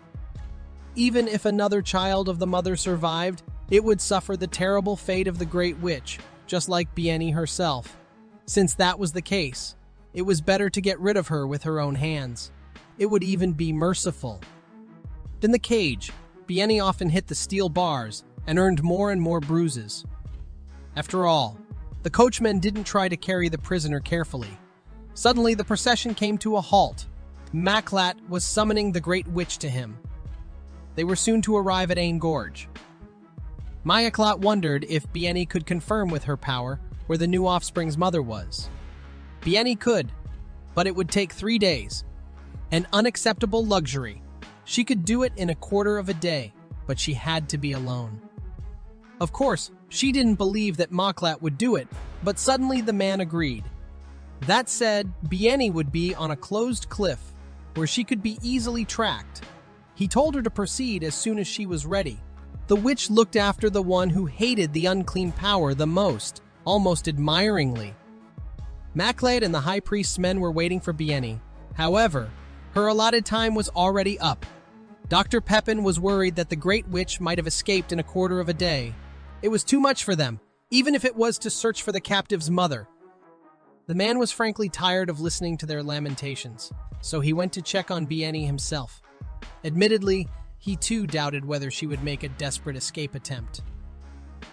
S1: Even if another child of the mother survived, it would suffer the terrible fate of the Great Witch, just like Bieni herself. Since that was the case, it was better to get rid of her with her own hands. It would even be merciful. In the cage, Bieni often hit the steel bars and earned more and more bruises. After all, the coachmen didn't try to carry the prisoner carefully. Suddenly, the procession came to a halt. Maklat was summoning the Great Witch to him. They were soon to arrive at Ain Gorge. Mayaklat wondered if Bieni could confirm with her power where the new offspring's mother was. Bieni could, but it would take 3 days. An unacceptable luxury. She could do it in a quarter of a day, but she had to be alone. Of course, she didn't believe that Maklat would do it, but suddenly the man agreed. That said, Bieni would be on a closed cliff where she could be easily tracked. He told her to proceed as soon as she was ready. The witch looked after the one who hated the unclean power the most, almost admiringly. Maklat and the high priest's men were waiting for Bieni. However, her allotted time was already up. Dr. Pepin was worried that the Great Witch might have escaped in a quarter of a day. It was too much for them, even if it was to search for the captive's mother. The man was frankly tired of listening to their lamentations, so he went to check on Bieni himself. Admittedly, he too doubted whether she would make a desperate escape attempt.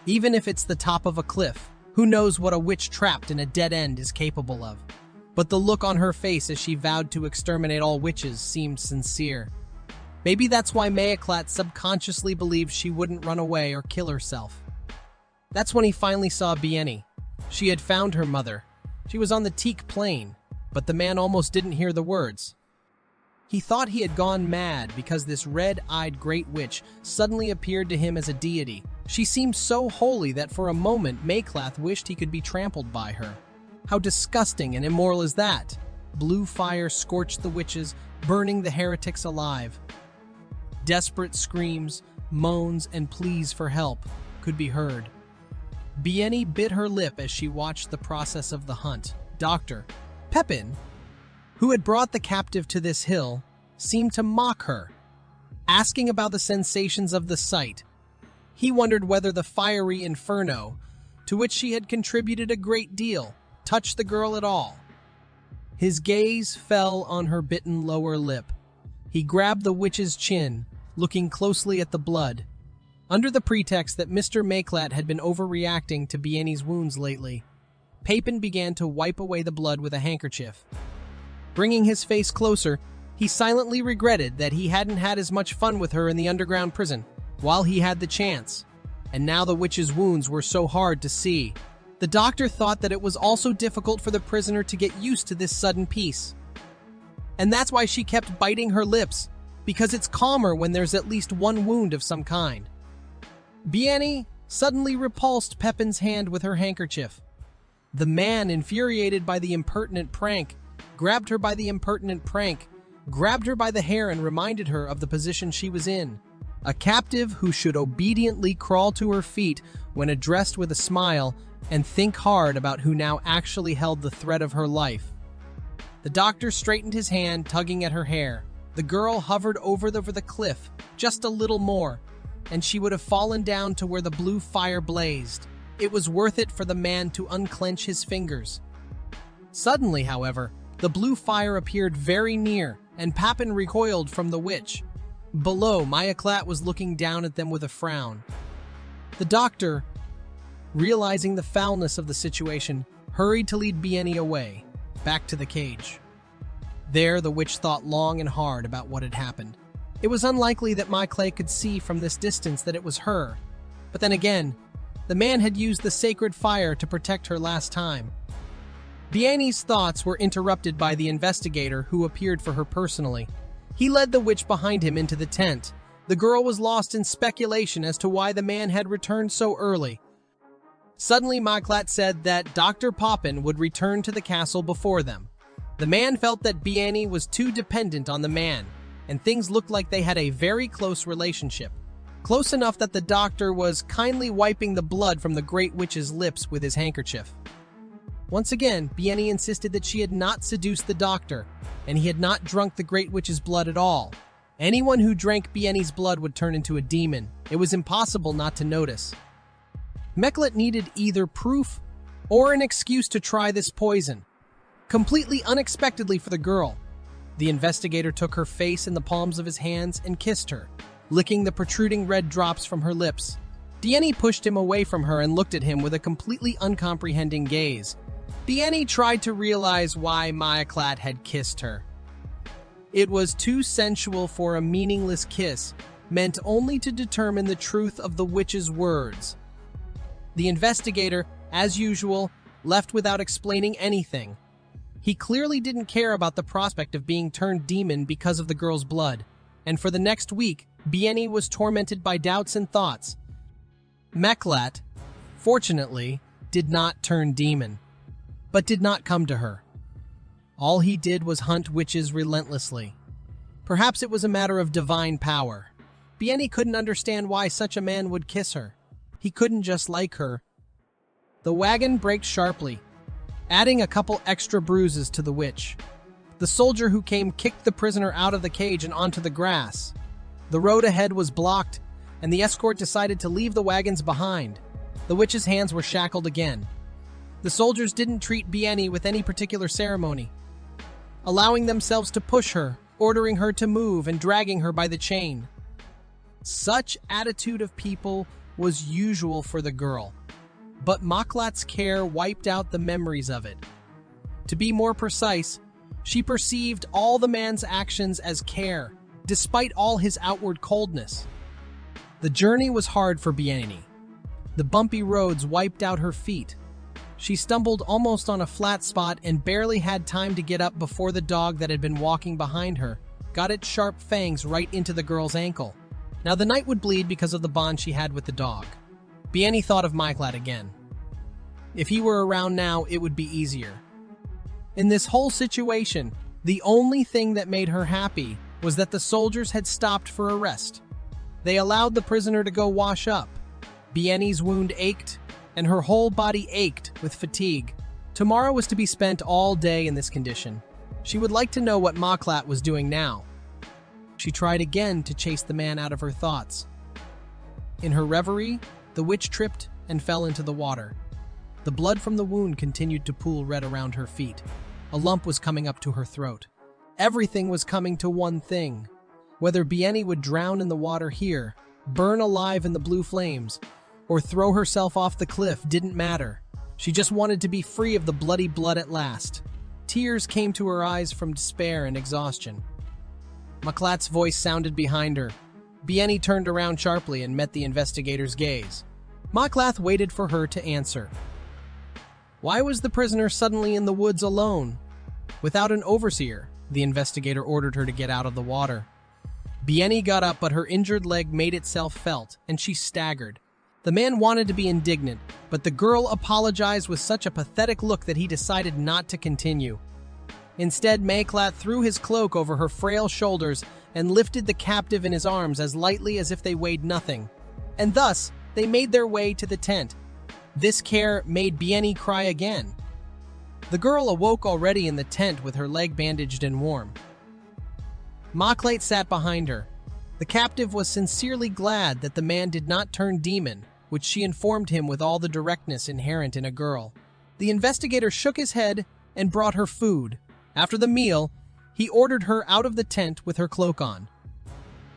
S1: Even if it's the top of a cliff, who knows what a witch trapped in a dead end is capable of? But the look on her face as she vowed to exterminate all witches seemed sincere. Maybe that's why Mayaklat subconsciously believed she wouldn't run away or kill herself. That's when he finally saw Bieni. She had found her mother. She was on the teak plain, but the man almost didn't hear the words. He thought he had gone mad because this red-eyed great witch suddenly appeared to him as a deity. She seemed so holy that for a moment Mayklath wished he could be trampled by her. How disgusting and immoral is that? Blue fire scorched the witches, burning the heretics alive. Desperate screams, moans, and pleas for help could be heard. Bieni bit her lip as she watched the process of the hunt. Dr. Pepin, who had brought the captive to this hill, seemed to mock her, asking about the sensations of the sight. He wondered whether the fiery inferno, to which she had contributed a great deal, touched the girl at all. His gaze fell on her bitten lower lip. He grabbed the witch's chin, looking closely at the blood. Under the pretext that Mr. Mayklatt had been overreacting to Bieni's wounds lately, Papin began to wipe away the blood with a handkerchief. Bringing his face closer, he silently regretted that he hadn't had as much fun with her in the underground prison while he had the chance. And now the witch's wounds were so hard to see. The doctor thought that it was also difficult for the prisoner to get used to this sudden peace. And that's why she kept biting her lips, because it's calmer when there's at least one wound of some kind. Bieni suddenly repulsed Pepin's hand with her handkerchief. The man, infuriated by the impertinent prank, grabbed her by the hair and reminded her of the position she was in. A captive who should obediently crawl to her feet when addressed with a smile and think hard about who now actually held the thread of her life. The doctor straightened his hand, tugging at her hair. The girl hovered over the cliff, just a little more, and she would have fallen down to where the blue fire blazed. It was worth it for the man to unclench his fingers. Suddenly, however, the blue fire appeared very near, and Papin recoiled from the witch. Below, Mayaklat was looking down at them with a frown. The doctor, realizing the foulness of the situation, hurried to lead Bieni away, back to the cage. There, the witch thought long and hard about what had happened. It was unlikely that Mayaklat could see from this distance that it was her. But then again, the man had used the sacred fire to protect her last time. Bieni's thoughts were interrupted by the investigator who appeared for her personally. He led the witch behind him into the tent. The girl was lost in speculation as to why the man had returned so early. Suddenly, Mayaklat said that Dr. Papin would return to the castle before them. The man felt that Bieni was too dependent on the man. and things looked like they had a very close relationship. Close enough that the doctor was kindly wiping the blood from the Great Witch's lips with his handkerchief. Once again, Bieni insisted that she had not seduced the doctor, and he had not drunk the Great Witch's blood at all. Anyone who drank Bieni's blood would turn into a demon. It was impossible not to notice. Meklet needed either proof or an excuse to try this poison. Completely unexpectedly for the girl, the investigator took her face in the palms of his hands and kissed her, licking the protruding red drops from her lips. Bieni pushed him away from her and looked at him with a completely uncomprehending gaze. Bieni tried to realize why Mayaklat had kissed her. It was too sensual for a meaningless kiss, meant only to determine the truth of the witch's words. The investigator, as usual, left without explaining anything. He clearly didn't care about the prospect of being turned demon because of the girl's blood, and for the next week, Bieni was tormented by doubts and thoughts. Meklet, fortunately, did not turn demon, but did not come to her. All he did was hunt witches relentlessly. Perhaps it was a matter of divine power. Bieni couldn't understand why such a man would kiss her. He couldn't just like her. The wagon braked sharply, adding a couple extra bruises to the witch. The soldier who came kicked the prisoner out of the cage and onto the grass. The road ahead was blocked, and the escort decided to leave the wagons behind. The witch's hands were shackled again. The soldiers didn't treat Bieni with any particular ceremony, allowing themselves to push her, ordering her to move and dragging her by the chain. Such attitude of people was usual for the girl, but Maklat's care wiped out the memories of it. To be more precise, she perceived all the man's actions as care, despite all his outward coldness. The journey was hard for Bieni. The bumpy roads wiped out her feet. She stumbled almost on a flat spot and barely had time to get up before the dog that had been walking behind her got its sharp fangs right into the girl's ankle. Now the night would bleed because of the bond she had with the dog. Bieni thought of Mayaklat again. If he were around now, it would be easier. In this whole situation, the only thing that made her happy was that the soldiers had stopped for a rest. They allowed the prisoner to go wash up. Bieni's wound ached, and her whole body ached with fatigue. Tomorrow was to be spent all day in this condition. She would like to know what Mayaklat was doing now. She tried again to chase the man out of her thoughts. In her reverie, the witch tripped and fell into the water. The blood from the wound continued to pool red around her feet. A lump was coming up to her throat. Everything was coming to one thing. Whether Bieni would drown in the water here, burn alive in the blue flames, or throw herself off the cliff didn't matter. She just wanted to be free of the bloody blood at last. Tears came to her eyes from despair and exhaustion. Maklat's voice sounded behind her. Bieni turned around sharply and met the investigator's gaze. Mayaklat waited for her to answer. Why was the prisoner suddenly in the woods alone? Without an overseer, the investigator ordered her to get out of the water. Bieni got up, but her injured leg made itself felt, and she staggered. The man wanted to be indignant, but the girl apologized with such a pathetic look that he decided not to continue. Instead, Mayaklat threw his cloak over her frail shoulders and lifted the captive in his arms as lightly as if they weighed nothing. And thus, they made their way to the tent. This care made Bieni cry again. The girl awoke already in the tent with her leg bandaged and warm. Mayaklat sat behind her. The captive was sincerely glad that the man did not turn demon, which she informed him with all the directness inherent in a girl. The investigator shook his head and brought her food. After the meal, he ordered her out of the tent with her cloak on.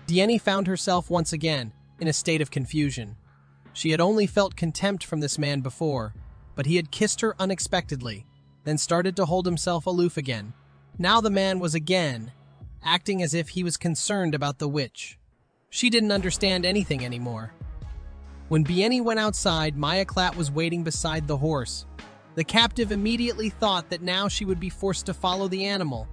S1: Bieni found herself once again in a state of confusion. She had only felt contempt from this man before, but he had kissed her unexpectedly, then started to hold himself aloof again. Now the man was again acting as if he was concerned about the witch. She didn't understand anything anymore. When Bieni went outside, Mayaklat was waiting beside the horse. The captive immediately thought that now she would be forced to follow the animal,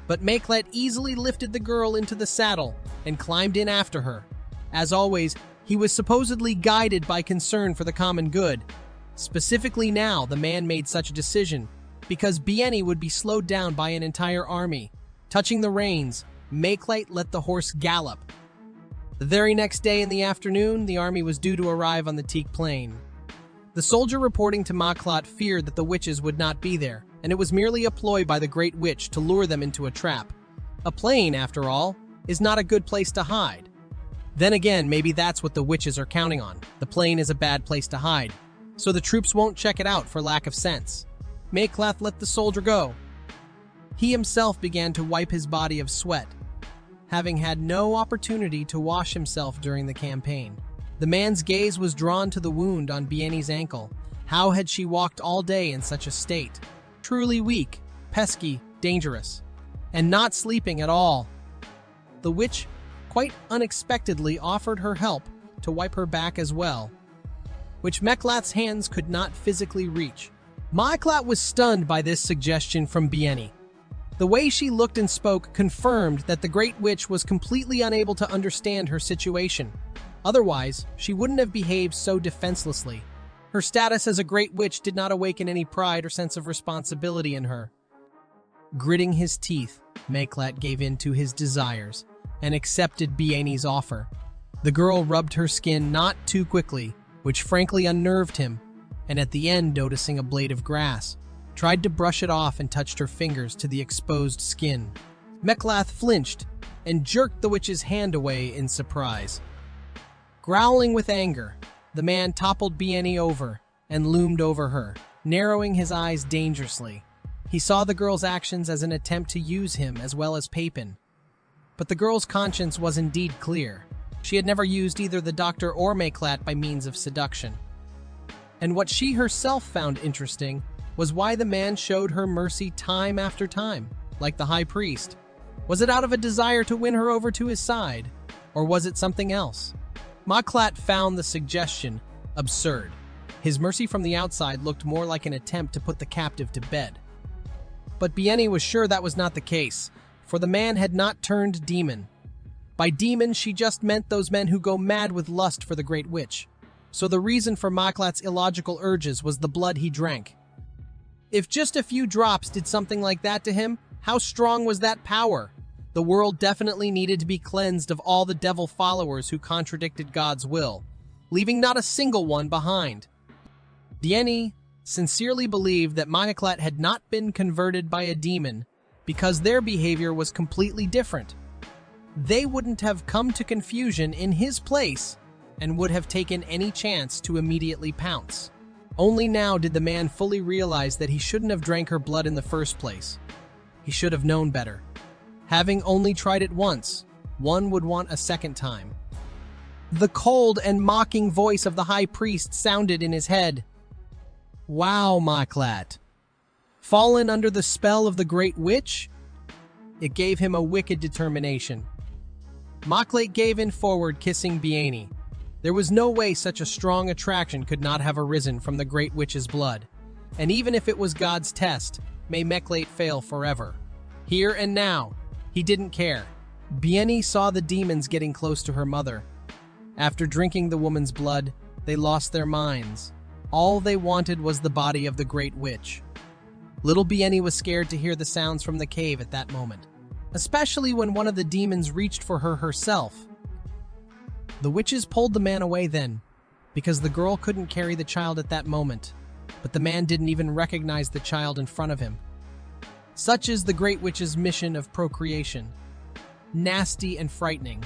S1: but Mayaklat easily lifted the girl into the saddle and climbed in after her. As always, he was supposedly guided by concern for the common good. Specifically now, the man made such a decision because Bieni would be slowed down by an entire army. Touching the reins, Makelate let the horse gallop. The very next day in the afternoon, the army was due to arrive on the Teak Plain. The soldier reporting to Maklat feared that the witches would not be there, and it was merely a ploy by the Great Witch to lure them into a trap. A plain, after all, is not a good place to hide. Then again, maybe that's what the witches are counting on. The plain is a bad place to hide, so the troops won't check it out for lack of sense. Maklath let the soldier go. He himself began to wipe his body of sweat, having had no opportunity to wash himself during the campaign. The man's gaze was drawn to the wound on Bieni's ankle. How had she walked all day in such a state? Truly weak, pesky, dangerous, and not sleeping at all. The witch, quite unexpectedly, offered her help to wipe her back as well, which Meklath's hands could not physically reach. Maklat was stunned by this suggestion from Bieni. The way she looked and spoke confirmed that the Great Witch was completely unable to understand her situation. Otherwise, she wouldn't have behaved so defenselessly. Her status as a Great Witch did not awaken any pride or sense of responsibility in her. Gritting his teeth, Maklat gave in to his desires and accepted Bieni's offer. The girl rubbed her skin not too quickly, which frankly unnerved him, and at the end, noticing a blade of grass, tried to brush it off and touched her fingers to the exposed skin. Meklath flinched and jerked the witch's hand away in surprise. Growling with anger, the man toppled Bieni over and loomed over her, narrowing his eyes dangerously. He saw the girl's actions as an attempt to use him as well as Papin. But the girl's conscience was indeed clear. She had never used either the doctor or Maklat by means of seduction. And what she herself found interesting was why the man showed her mercy time after time, like the high priest. Was it out of a desire to win her over to his side, or was it something else? Maklat found the suggestion absurd. His mercy from the outside looked more like an attempt to put the captive to bed. But Bieni was sure that was not the case, for the man had not turned demon. By demon, she just meant those men who go mad with lust for the Great Witch. So the reason for Maklat's illogical urges was the blood he drank. If just a few drops did something like that to him, how strong was that power? The world definitely needed to be cleansed of all the devil followers who contradicted God's will, leaving not a single one behind. Bieni sincerely believed that Maklat had not been converted by a demon because their behavior was completely different. They wouldn't have come to confusion in his place and would have taken any chance to immediately pounce. Only now did the man fully realize that he shouldn't have drank her blood in the first place. He should have known better. Having only tried it once, one would want a second time. The cold and mocking voice of the high priest sounded in his head. Wow, Maklat. Fallen under the spell of the Great Witch? It gave him a wicked determination. Maklat gave in forward, kissing Bieni. There was no way such a strong attraction could not have arisen from the Great Witch's blood. And even if it was God's test, may Maklat fail forever. Here and now, he didn't care. Bieni saw the demons getting close to her mother. After drinking the woman's blood, they lost their minds. All they wanted was the body of the Great Witch. Little Bieni was scared to hear the sounds from the cave at that moment, especially when one of the demons reached for her herself. The witches pulled the man away then, because the girl couldn't carry the child at that moment, but the man didn't even recognize the child in front of him. Such is the Great Witch's mission of procreation. Nasty and frightening.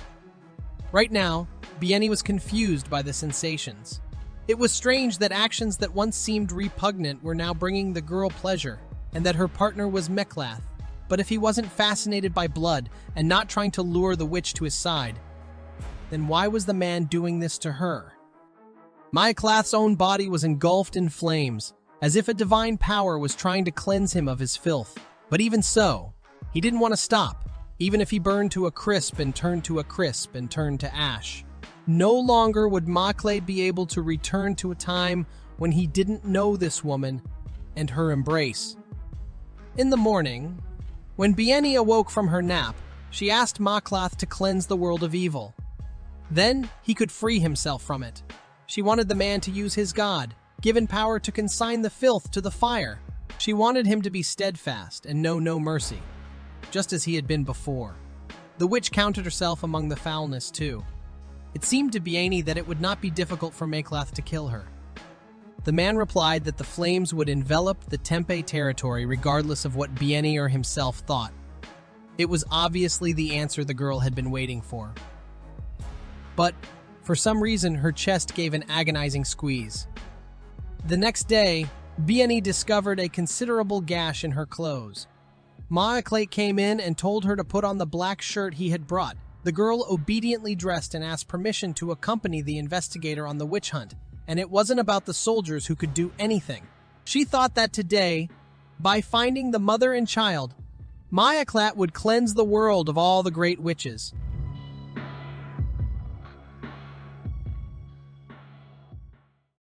S1: Right now, Bieni was confused by the sensations. It was strange that actions that once seemed repugnant were now bringing the girl pleasure, and that her partner was Meklath. But if he wasn't fascinated by blood and not trying to lure the witch to his side, then why was the man doing this to her? Meklath's own body was engulfed in flames, as if a divine power was trying to cleanse him of his filth. But even so, he didn't want to stop, even if he burned to a crisp and turned to a crisp and turned to ash. No longer would Maklat be able to return to a time when he didn't know this woman and her embrace. In the morning, when Bieni awoke from her nap, she asked Maklat to cleanse the world of evil. Then he could free himself from it. She wanted the man to use his god, given power to consign the filth to the fire. She wanted him to be steadfast and know no mercy, just as he had been before. The witch counted herself among the foulness, too. It seemed to Bieni that it would not be difficult for Maklath to kill her. The man replied that the flames would envelop the Tempe territory regardless of what Bieni or himself thought. It was obviously the answer the girl had been waiting for. But, for some reason, her chest gave an agonizing squeeze. The next day, Bieni discovered a considerable gash in her clothes. Maaklet came in and told her to put on the black shirt he had brought. The girl obediently dressed and asked permission to accompany the investigator on the witch hunt, and it wasn't about the soldiers who could do anything. She thought that today, by finding the mother and child, Maaklet would cleanse the world of all the great witches.